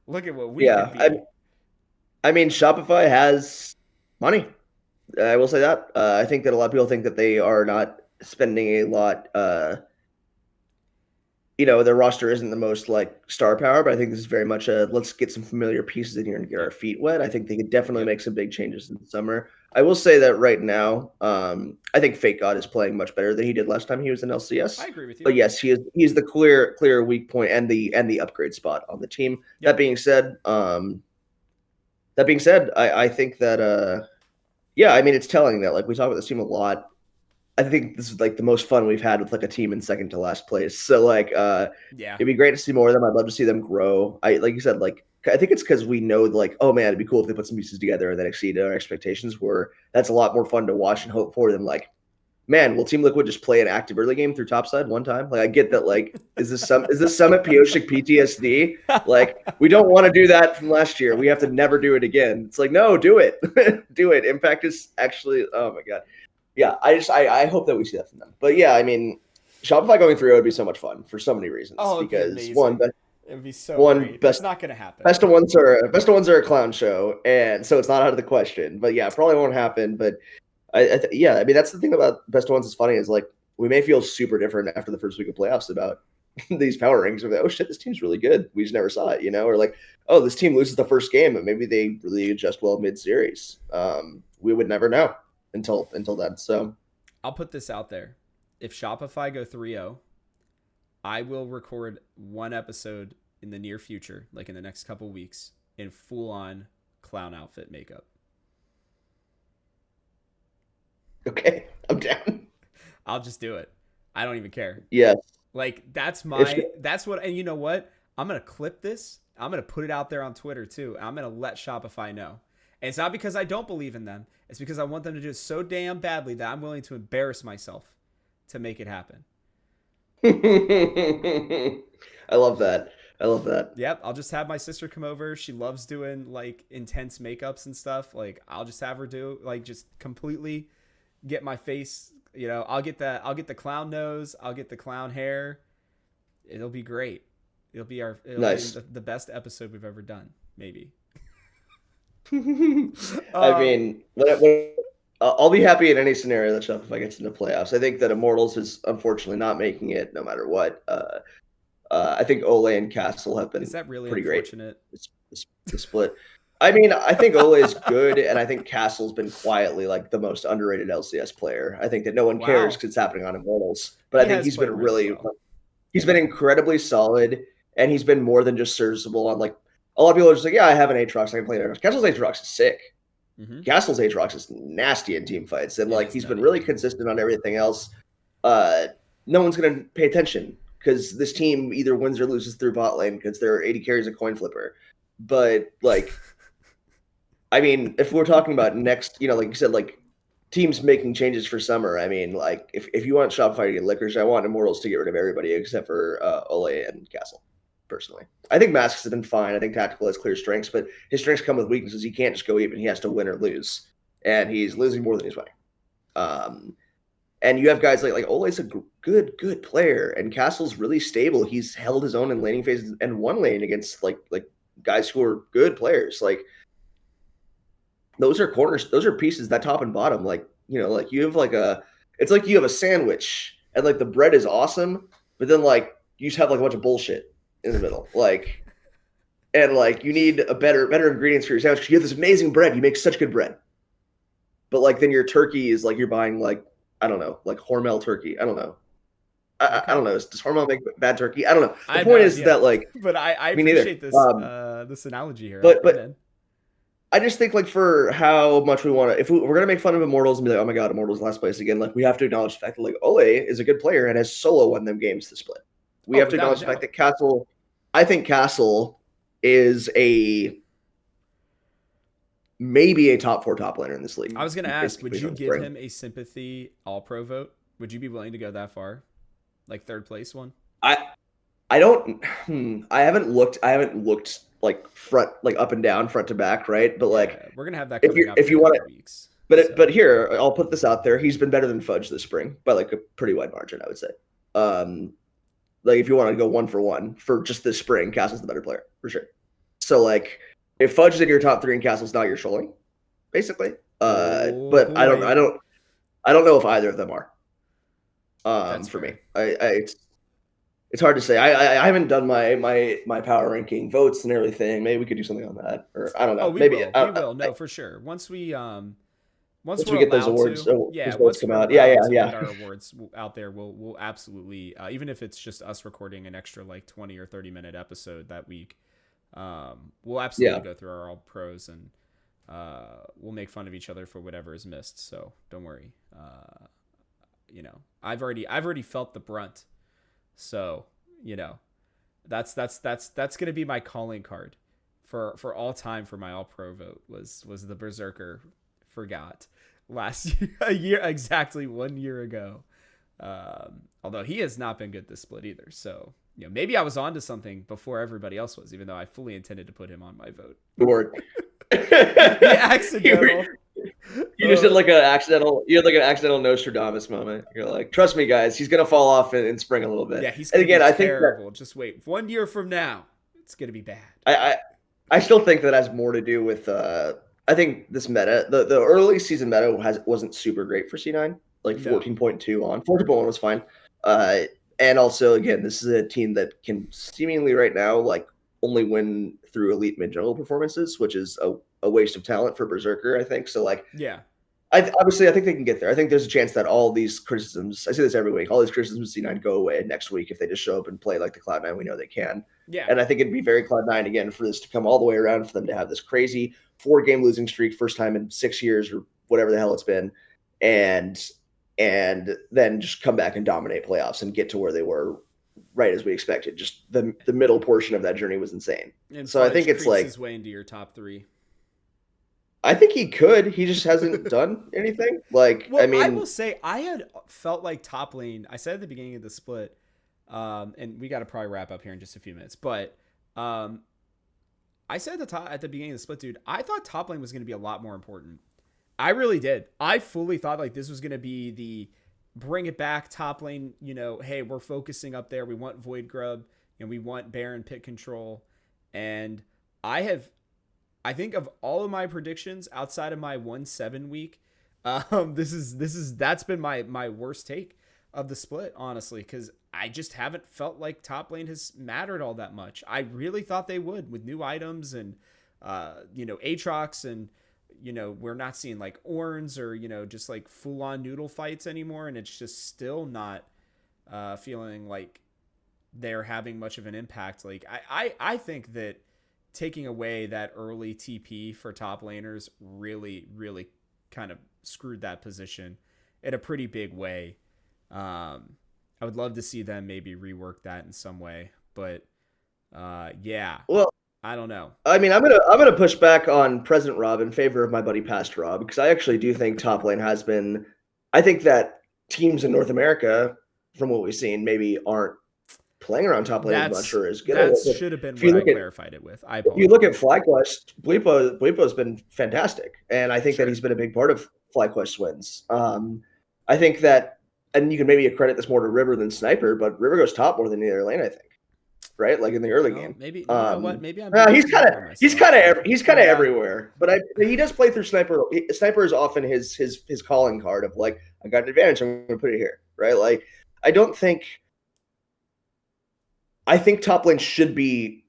S1: Look at what we can
S2: yeah.
S1: be.
S2: I mean, Shopify has money. I will say that. I think that a lot of people think that they are not spending a lot. Their roster isn't the most like star power, but I think this is very much a let's get some familiar pieces in here and get our
S1: Yep.
S2: feet wet. I think they could definitely
S1: Yep.
S2: make some big changes in the summer. I will say that right now, I think Fake God is playing much better than he did last time he was in
S1: I
S2: LCS.
S1: agree with you.
S2: But yes, he's the clear weak point and the upgrade spot on the team.
S1: Yep.
S2: That being said, I think that yeah, I mean it's telling that like we talk about this team a lot. I think this is like the most fun we've had with like a team in second to last place. So like
S1: Yeah.
S2: it'd be great to see more of them. I'd love to see them grow. I like you said, like I think it's because we know like, oh man, it'd be cool if they put some pieces together and that exceeded our expectations where that's a lot more fun to watch and hope for than like, man, will Team Liquid just play an active early game through topside one time? Like I get that like is this Summit Pioshik PTSD? Like we don't want to do that from last year. We have to never do it again. It's like, no, do it. Do it. Impact is actually oh my god. Yeah, I hope that we see that from them. But yeah, I mean, Shopify going through would be so much fun for so many reasons.
S1: Oh, it'd be
S2: Because
S1: amazing. It would be so
S2: one
S1: great. It's
S2: best
S1: not gonna happen.
S2: best of ones are a clown show, and so it's not out of the question. But yeah, probably won't happen. But yeah, I mean that's the thing about best of ones is funny is like we may feel super different after the first week of playoffs about these power rings. We're like, oh shit, this team's really good. We just never saw it, or like, oh, this team loses the first game, and maybe they really adjust well mid series. We would never know until then. So
S1: I'll put this out there. If Shopify go 3-0, I will record one episode in the near future, like in the next couple weeks, in full on clown outfit makeup.
S2: Okay, I'm down.
S1: I'll just do it. I don't even care.
S2: Yes.
S1: Like
S2: If
S1: that's what, and you know what? I'm gonna clip this. I'm gonna put it out there on Twitter too. I'm gonna let Shopify know. And it's not because I don't believe in them. It's because I want them to do it so damn badly that I'm willing to embarrass myself to make it happen.
S2: I love that. I love that.
S1: Yep, I'll just have my sister come over. She loves doing like intense makeups and stuff. Like I'll just have her do like just completely get my face, I'll get the clown nose, I'll get the clown hair. It'll be great. It'll be
S2: Nice.
S1: the best episode we've ever done, maybe.
S2: I
S1: Um
S2: mean, I'll be happy in any scenario that Shopify gets into playoffs. I think that Immortals is unfortunately not making it, no matter what. I think Ole and Castle have
S1: is
S2: been
S1: that really
S2: pretty great.
S1: unfortunate?
S2: The split. I mean, I think Ole is good, and I think Castle's been quietly like the most underrated LCS player. I think that no one cares
S1: Wow.
S2: because it's happening on Immortals, but I
S1: He
S2: think
S1: has played really well.
S2: he's been incredibly solid, and he's been more than just serviceable on like a lot of people are just like, yeah, I have an Aatrox, I can play an Aatrox. Castle's Aatrox is sick.
S1: Mhm.
S2: Castle's Aatrox is nasty in team fights, and
S1: It
S2: like
S1: is
S2: he's been
S1: nutty.
S2: really consistent on everything else. Uh, no one's gonna pay attention because this team either wins or loses through bot lane because they're 80 carries a coin flipper. But like, I mean, if we're talking about next, like you said, like teams making changes for summer. I mean, like if you want Shopify to get lickers, I want Immortals to get rid of everybody except for Ole and Castle. Personally, I think Masks has been fine. I think Tactical has clear strengths, but his strengths come with weaknesses. He can't just go even. He has to win or lose, and he's losing more than he's winning. Um, and you have guys like Ole's a good player, and Castle's really stable. He's held his own in laning phases and won lane against like guys who are good players. Like those are corners, those are pieces that top and bottom. Like like you have it's like you have a sandwich, and like the bread is awesome, but then like you just have like a bunch of bullshit in the middle, and like you need a better ingredients for your sandwich because you have this amazing bread. You make such good bread, but like then your turkey is like you're buying like I don't know, like Hormel turkey. I don't know. I
S1: Okay.
S2: don't know. Does Hormel make bad turkey? I don't know. The
S1: I
S2: point
S1: know,
S2: is
S1: yeah.
S2: that like
S1: But I
S2: me neither.
S1: appreciate this analogy here. I'm
S2: But
S1: in.
S2: I just think like for how much we want to, if we're gonna make fun of Immortals and be like, oh my god, Immortals last place again, like we have to acknowledge the fact that like Ole is a good player and has solo won them games to split. We
S1: Oh,
S2: have to
S1: without a
S2: acknowledge the fact
S1: doubt.
S2: that Castle, I think Castle is maybe a top 4 top laner in this league.
S1: I was gonna ask, would
S2: Based
S1: you
S2: on
S1: give
S2: spring.
S1: him a sympathy all pro vote? Would you be willing to go that far? Like third place one?
S2: I I don't I haven't looked like front like up and down front to back, right? But like
S1: Yeah, we're gonna have that
S2: if
S1: coming
S2: you
S1: up
S2: if
S1: in a
S2: you want
S1: couple weeks.
S2: but
S1: So
S2: here I'll put this out there. He's been better than Fudge this spring by like a pretty wide margin, I would say. Um, like if you want to go 1 for just this spring, Castle's the better player for sure. So like if Fudge is in your top 3 and Castle's not, you're trolling, basically.
S1: oh
S2: But
S1: boy,
S2: I don't know if either of them are.
S1: that's
S2: For me,
S1: fair.
S2: it's hard to say. I haven't done my power ranking votes and everything. Maybe we could do something on that, or I don't
S1: Oh,
S2: know. Maybe
S1: we will. No, for sure. Once
S2: once
S1: we're
S2: we get those
S1: allowed
S2: awards,
S1: to, yeah,
S2: those votes
S1: once
S2: come
S1: we're
S2: out. Yeah,
S1: allowed to
S2: yeah,
S1: get
S2: yeah.
S1: our awards out there, we'll absolutely, even if it's just us recording an extra like 20 or 30-minute episode that week, we'll absolutely
S2: Yeah.
S1: go through our all pros and we'll make fun of each other for whatever is missed. So don't worry. I've already felt the brunt. So that's gonna be my calling card for all time for my all pro vote was the Berserker forgot last year, a year exactly 1 year ago. Although he has not been good this split either. So maybe I was onto something before everybody else was, even though I fully intended to put him on my vote.
S2: The word.
S1: The accidental.
S2: You just did like an accidental. You had like an accidental Nostradamus moment. You're like, trust me, guys, he's gonna fall off in spring a little bit.
S1: Yeah, he's
S2: And
S1: gonna be
S2: again, I think that
S1: terrible. Just wait, 1 year from now, it's gonna be bad.
S2: I, I I still think that has more to do with I think this meta, the early season meta wasn't super great for C9. Like
S1: No.
S2: 14.2 on 14.1 was fine. Uh, and also again, this is a team that can seemingly right now like only win through elite mid jungle performances, which is a waste of talent for Berserker, I think. So like
S1: Yeah.
S2: Obviously, I think they can get there. I think there's a chance that all these criticisms, I say this every week, all these criticisms of C9 go away next week if they just show up and play like the Cloud9 we know they can.
S1: Yeah.
S2: And I think it'd be very Cloud9 again for this to come all the way around, for them to have this crazy 4-game losing streak, first time in 6 years or whatever the hell it's been, and then just come back and dominate playoffs and get to where they were right as we expected. Just the middle portion of that journey was insane.
S1: And
S2: so I think it's like
S1: his way into your top 3.
S2: I think he could. He just hasn't done anything. Like,
S1: well,
S2: I mean,
S1: I will say I had felt like top lane. I said at the beginning of the split, and we got to probably wrap up here in just a few minutes. But I said at the beginning of the split, dude, I thought top lane was going to be a lot more important. I really did. I fully thought like this was going to be the bring it back top lane. You know, hey, we're focusing up there. We want Void Grub and we want Baron pit control. And I think of all of my predictions outside of my 1-7 week, that's been my worst take of the split, honestly, because I just haven't felt like top lane has mattered all that much. I really thought they would with new items and Aatrox, and we're not seeing like Orns or just like full on noodle fights anymore, and it's just still not feeling like they're having much of an impact. Like I think that taking away that early TP for top laners really, really kind of screwed that position in a pretty big way. I would love to see them maybe rework that in some way, but yeah.
S2: Well,
S1: I don't know.
S2: I mean, I'm gonna push back on President Rob in favor of my buddy Past Rob, because I actually do think top lane has been. I think that teams in North America, from what we've seen, maybe aren't playing around top lane as much or as good.
S1: That should have been what I clarified it with.
S2: If you look at FlyQuest, Bleepo's been fantastic, and I think that he's been a big part of FlyQuest's wins. I think that, and you can maybe credit this more to River than Sniper, but River goes top more than either lane, I think. Right, like in the early game.
S1: Maybe you know what? Maybe I'm.
S2: He's kind of everywhere, but he does play through Sniper. Sniper is often his calling card of like, I got an advantage, I'm going to put it here, right? Like, I think top lane should be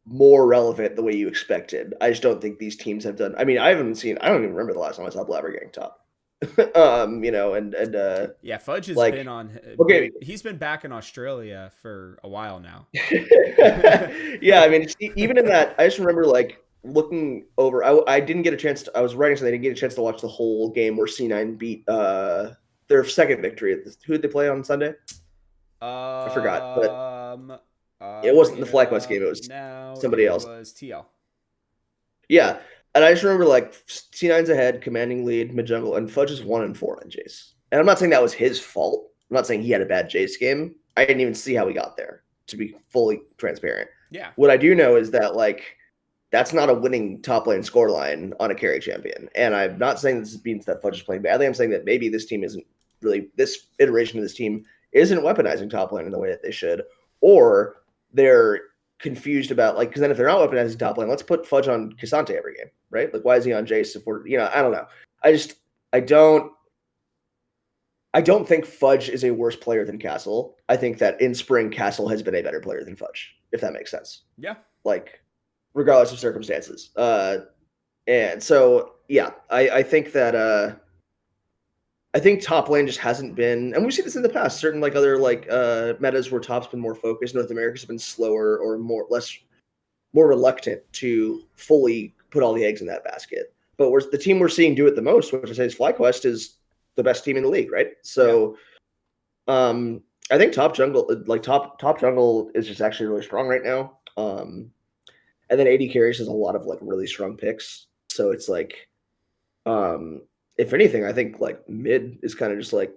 S2: more relevant the way you expected. I just don't think these teams have done. I mean, I don't even remember the last time I saw Blabber getting top.
S1: Yeah, Fudge has been on.
S2: Okay,
S1: he's been back in Australia for a while now.
S2: Yeah, I mean, even in that, I just remember like looking over. I didn't get a chance. I was writing, so I didn't get a chance to watch the whole game where C9 beat their second victory. Who did they play on Sunday? I forgot, but it wasn't the FlyQuest game. It was somebody else. It was
S1: TL.
S2: Yeah. And I just remember like C9's ahead, commanding lead, mid jungle, and Fudge is 1-4 on Jace. And I'm not saying that was his fault. I'm not saying he had a bad Jace game. I didn't even see how he got there, to be fully transparent.
S1: Yeah.
S2: What I do know is that like that's not a winning top lane scoreline on a carry champion. And I'm not saying this means that Fudge is playing badly. I'm saying that maybe this team isn't really, this iteration of this team isn't weaponizing top lane in the way that they should, or they're confused about like, because then if they're not weaponizing top lane, let's put Fudge on Cassante every game, right? Like, why is he on Jace if we're, I don't know. I don't think Fudge is a worse player than Castle. I think that in spring, Castle has been a better player than Fudge, if that makes sense.
S1: Yeah.
S2: Like, regardless of circumstances. And so, yeah, I think that I think top lane just hasn't been, and we've seen this in the past, certain like other like metas where top's been more focused. North America's been slower or more reluctant to fully put all the eggs in that basket. But the team we're seeing do it the most, which I say is FlyQuest, is the best team in the league, right? So I think top jungle is just actually really strong right now. And then AD carries has a lot of like really strong picks. So it's like if anything, I think like mid is kind of just like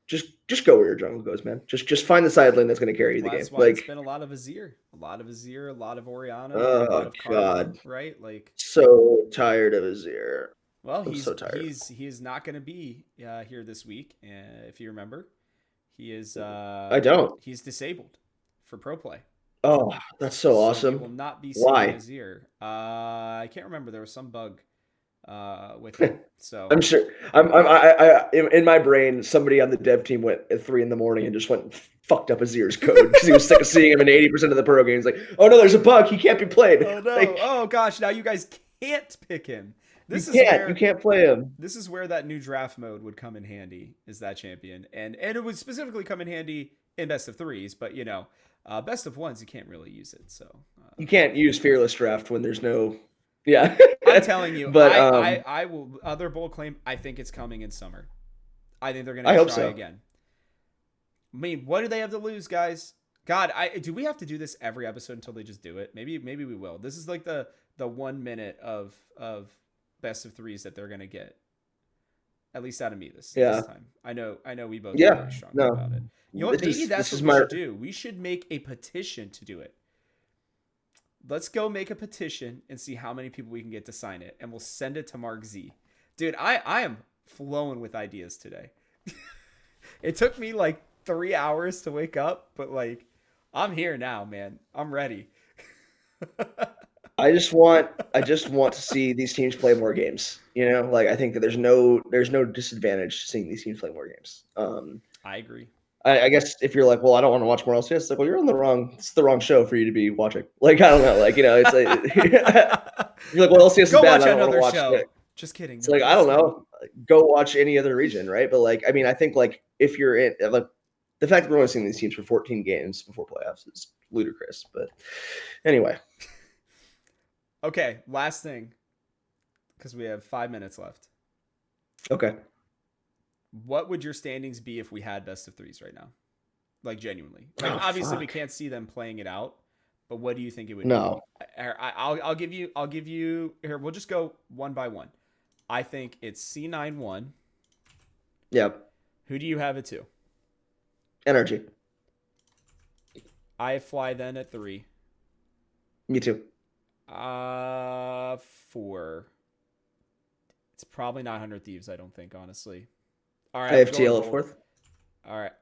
S2: just go where your jungle goes, man. Just find the side lane that's going to carry you the game.
S1: That's why it's been a lot of Azir, a lot of Orianna, a lot of
S2: God,
S1: right? Like
S2: so tired of Azir.
S1: Well, he is not going to be here this week. If you remember, he is.
S2: I don't.
S1: He's disabled for pro play.
S2: Oh, that's so awesome.
S1: He will not be seeing Azir. I can't remember. There was some bug with him. So
S2: I'm sure. I in my brain, somebody on the dev team went at 3 a.m. and just went and fucked up Azir's code because he was sick of seeing him in 80% of the pro games. Like, oh no, there's a bug. He can't be played.
S1: Oh no.
S2: Like,
S1: oh gosh. Now you guys can't pick him.
S2: You
S1: this is
S2: can't. You
S1: where
S2: can't play him.
S1: this is where that new draft mode would come in handy. Is that champion, and it would specifically come in handy in best of threes, but best of ones you can't really use it. So
S2: You can't use fearless draft when there's no. Yeah.
S1: I'm telling you,
S2: But
S1: I will other bold claim. I think it's coming in summer. I think they're
S2: I
S1: gonna
S2: hope
S1: try
S2: so.
S1: again. I mean, what do they have to lose, guys? God, do we have to do this every episode until they just do it? Maybe we will. This is like the 1 minute of best of threes that they're gonna get. At least out of me this
S2: Yeah.
S1: time. I know we both feel
S2: Yeah.
S1: very strongly
S2: No.
S1: about it. You know what? Maybe that's
S2: This is
S1: what we
S2: my.
S1: should do. We should make a petition to do it. Let's go make a petition and see how many people we can get to sign it, and we'll send it to Mark Z. Dude, I am flowing with ideas today. It took me like 3 hours to wake up, but like I'm here now, man. I'm ready.
S2: I just want to see these teams play more games. Like I think that there's no disadvantage to seeing these teams play more games.
S1: I agree.
S2: I guess if you're like, well, I don't want to watch more LCS, it's like, well, it's the wrong show for you to be watching. Like, I don't know, like it's like you're like, well, LCS is
S1: Go
S2: bad.
S1: watch
S2: I don't want
S1: another
S2: to watch
S1: show.
S2: it.
S1: Just kidding.
S2: It's like I don't know, go watch any other region, right? But like, I mean, I think like if you're in like the fact that we're only seeing these teams for 14 games before playoffs is ludicrous. But anyway,
S1: Okay, last thing, because we have 5 minutes left.
S2: okay.
S1: What would your standings be if we had best of threes right now? Like genuinely. Like obviously we can't see them playing it out, but what do you think it would
S2: No.
S1: be? I'll give you here. We'll just go one by one. I think it's C9-1.
S2: Yep.
S1: Who do you have it to?
S2: Energy.
S1: I have Fly then at 3.
S2: Me too.
S1: 4. It's probably not 100 Thieves, I don't think, honestly. All right.
S2: I have TL at 4th.
S1: All right.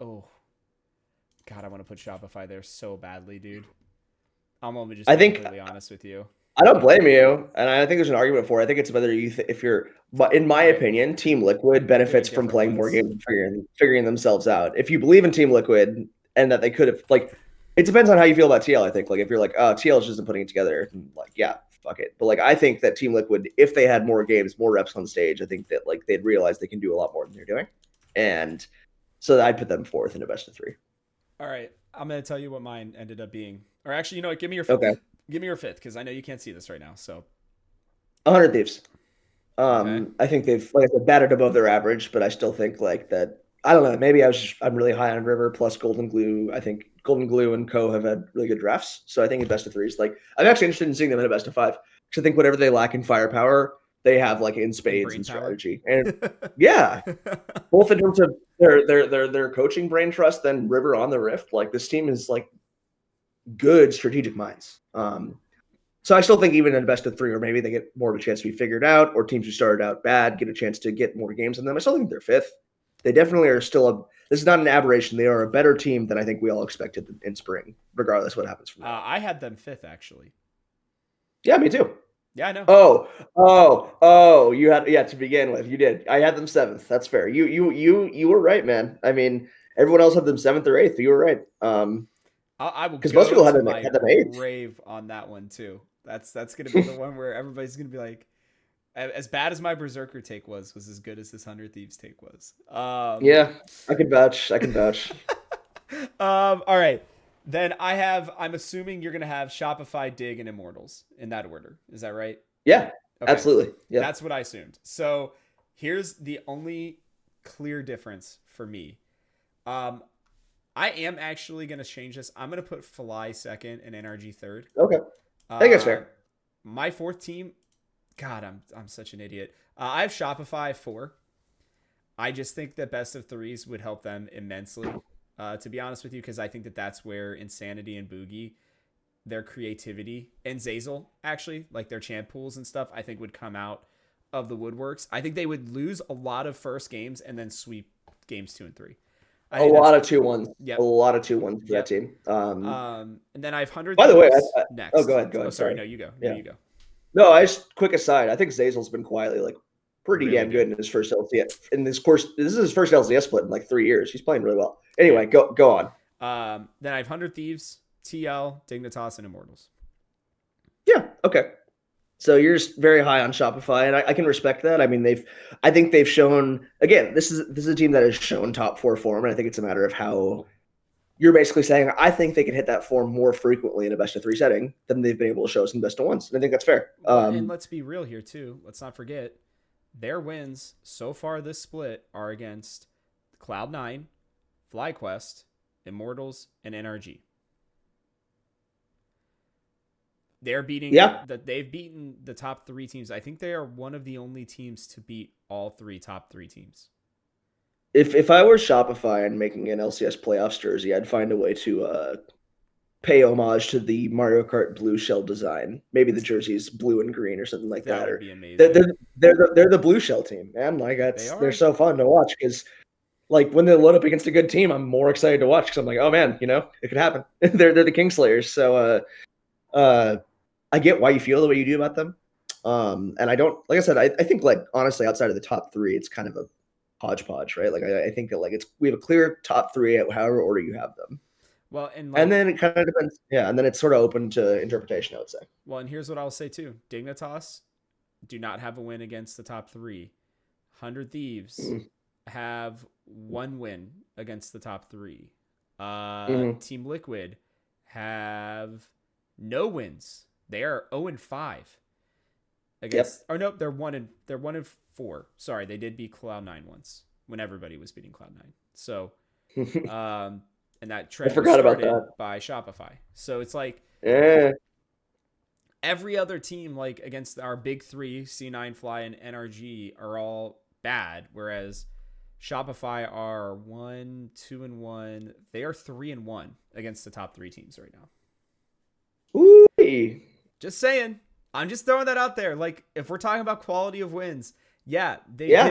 S1: God, I want to put Shopify there so badly, dude. I'm gonna just be completely honest with you.
S2: I don't blame you, and I think there's an argument for it. I think it's whether if you're, but in my opinion, Team Liquid benefits from playing more games and figuring themselves out. If you believe in Team Liquid and that they could have, like, it depends on how you feel about TL. I think, like, if you're like, oh, TL is just putting it together, like, yeah, fuck it. But like, I think that Team Liquid, if they had more games, more reps on stage, I think that like they'd realize they can do a lot more than they're doing, and so I'd put them 4th in a best of 3.
S1: All right, I'm gonna tell you what mine ended up being. Or actually, you know what? Give me your 5th. Okay. Give me your 5th because I know you can't see this right now. So,
S2: 100 Thieves. Okay. I think they've, like I said, batted above their average, but I still think like that. I don't know. Maybe I'm really high on River plus Golden Glue. I think Golden Glue and Co have had really good drafts, so I think in best of 3s. Like I'm actually interested in seeing them in a best of 5 because I think whatever they lack in firepower, they have like in spades and strategy. And yeah, both in terms of their coaching brain trust, then River on the Rift. Like this team is like good strategic minds. So I still think even in a best of 3, or maybe they get more of a chance to be figured out, or teams who started out bad get a chance to get more games in them. I still think they're 5th. They definitely are still this is not an aberration. They are a better team than I think we all expected in spring, regardless what happens from now.
S1: I had them 5th actually.
S2: Yeah, me too.
S1: Yeah, I know.
S2: Oh, you had, to begin with, you did. I had them 7th. That's fair. You were right, man. I mean, everyone else had them 7th or 8th. You were right.
S1: I will,
S2: because most people had them 8th.
S1: Rave on that one too. That's gonna be the one where everybody's gonna be like, as bad as my Berserker take was as good as this 100 Thieves take was.
S2: Yeah, I can vouch.
S1: All right. Then I'm assuming you're going to have Shopify, Dig, and Immortals in that order. Is that right?
S2: Yeah, okay. Absolutely. Yeah.
S1: That's what I assumed. So here's the only clear difference for me. I am actually going to change this. I'm going to put Fly 2nd and NRG 3rd.
S2: Okay. I think that's fair.
S1: My 4th team, God, I'm such an idiot. I have Shopify 4. I just think that best of 3s would help them immensely. To be honest with you, because I think that that's where Insanity and Boogie, their creativity, and Zazel, actually, like their champ pools and stuff, I think would come out of the woodworks. I think they would lose a lot of first games and then sweep games 2 and 3.
S2: A lot of 2-1s.
S1: Yep.
S2: A lot of 2-1s for that team.
S1: And then I have 100.
S2: By the way,
S1: next.
S2: Oh, go ahead.
S1: Oh, sorry. No, you go.
S2: Yeah.
S1: You go.
S2: No, quick aside. I think Zazel's been quietly like pretty damn good in his first LCS. In this course, this is his first LCS split in like 3 years. He's playing really well. Anyway, go on.
S1: Then I have 100 Thieves, TL, Dignitas, and Immortals.
S2: Yeah. Okay. So you're just very high on Shopify, and I can respect that. I mean, I think they've shown again. This is a team that has shown top four form, and I think it's a matter of how you're basically saying I think they can hit that form more frequently in a best of three setting than they've been able to show us in best of ones, and I think that's fair.
S1: Well, and let's be real here too. Let's not forget their wins so far this split are against Cloud9, FlyQuest, Immortals, and NRG.
S2: Yeah.
S1: They've beaten the top three teams. I think they are one of the only teams to beat all three top three teams.
S2: If I were Shopify and making an LCS playoffs jersey, I'd find a way to pay homage to the Mario Kart blue shell design. Maybe the jersey's blue and green or something like that.
S1: That would
S2: Or
S1: be amazing.
S2: they're the blue shell team, man. Like they're so fun to watch because like when they load up against a good team, I'm more excited to watch because I'm like, oh man, it could happen. they're the Kingslayers, so I get why you feel the way you do about them. And I don't, like I said, I think like honestly, outside of the top three, it's kind of a hodgepodge, right? Like I think that like we have a clear top three at however order you have them.
S1: Well,
S2: and then it kind of depends. Yeah, and then it's sort of open to interpretation, I would say.
S1: Well, and here's what I'll say too: Dignitas do not have a win against the top three. 100 Thieves have one win against the top three. Team Liquid have no wins. They are 0-5 against. Or nope, they're 1-4. Sorry, they did beat Cloud9 once when everybody was beating Cloud9. So, and that trend was started by Shopify. So it's like every other team, like against our big three, C9, Fly, and NRG, are all bad, whereas Shopify are 1-2-1. They are 3-1 against the top three teams right now.
S2: Ooh.
S1: Just saying. I'm just throwing that out there. Like, if we're talking about quality of wins, they are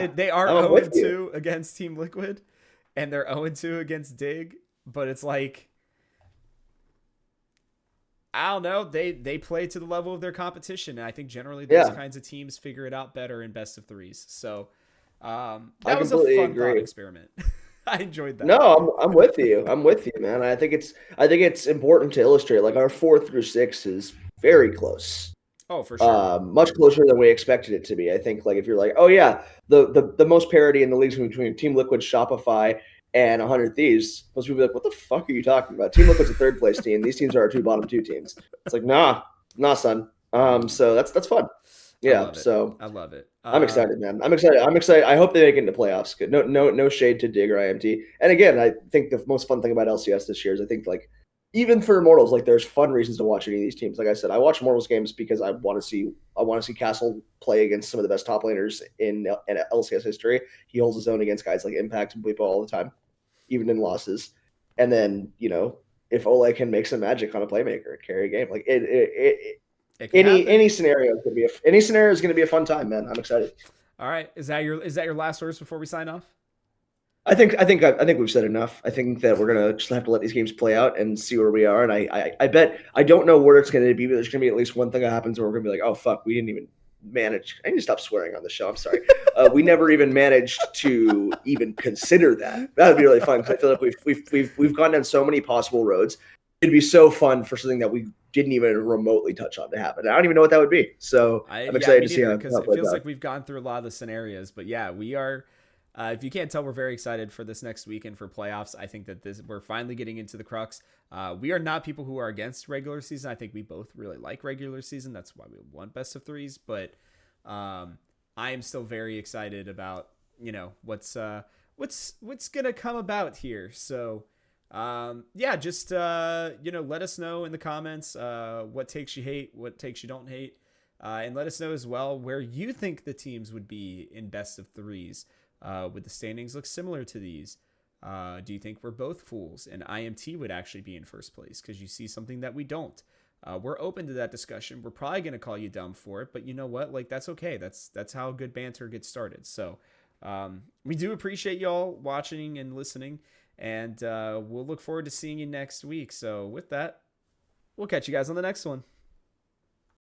S1: 0-2 against Team Liquid, and they're 0-2 against Dig. But it's like, I don't know. They play to the level of their competition, and I think generally those kinds of teams figure it out better in best of threes. So that was a fun thought experiment. I enjoyed that.
S2: No, I'm with you. I'm with you, man. I think it's important to illustrate like our 4 through 6 is very close.
S1: Oh, for sure.
S2: Much closer than we expected it to be. I think like if you're like, oh yeah, the most parity in the leagues between Team Liquid, Shopify, and 100 Thieves, most people be like, what the fuck are you talking about? Team Liquid's a third place team. These teams are our two bottom two teams. It's like, nah, son. So that's fun. Yeah, so
S1: I love it.
S2: I'm excited, man. I'm excited. I hope they make it into playoffs. No shade to Dig or IMT. And again, I think the most fun thing about LCS this year is I think like even for Immortals, like there's fun reasons to watch any of these teams. Like I said, I watch Immortals games because I want to see Castle play against some of the best top laners in LCS history. He holds his own against guys like Impact and Bleepo all the time, even in losses. And then if Ole can make some magic on a playmaker and carry a game, like any scenario is going to be a fun time, man. I'm excited.
S1: All right, is that your last words before we sign off?
S2: I think we've said enough. I think that we're gonna just have to let these games play out and see where we are. And I bet I don't know where it's gonna be, but there's gonna be at least one thing that happens where we're gonna be like, oh fuck, we didn't even manage. I need to stop swearing on the show. I'm sorry. We never even managed to even consider that. That would be really fun because I feel like we've gone down so many possible roads. It'd be so fun for something that we didn't even remotely touch on to happen. I don't even know what that would be. So I'm excited to see how
S1: because it feels like we've gone through a lot of the scenarios. But yeah, we are. If you can't tell, we're very excited for this next weekend for playoffs. I think that we're finally getting into the crux. We are not people who are against regular season. I think we both really like regular season. That's why we want best of threes. But I am still very excited about what's gonna come about here. So just let us know in the comments what takes you hate, what takes you don't hate, and let us know as well where you think the teams would be in best of threes. Would the standings look similar to these? Do you think we're both fools and IMT would actually be in first place because you see something that we don't? We're open to that discussion. We're probably going to call you dumb for it, but you know what? Like, that's okay. That's how good banter gets started. So we do appreciate y'all watching and listening, and we'll look forward to seeing you next week. So with that, we'll catch you guys on the next one.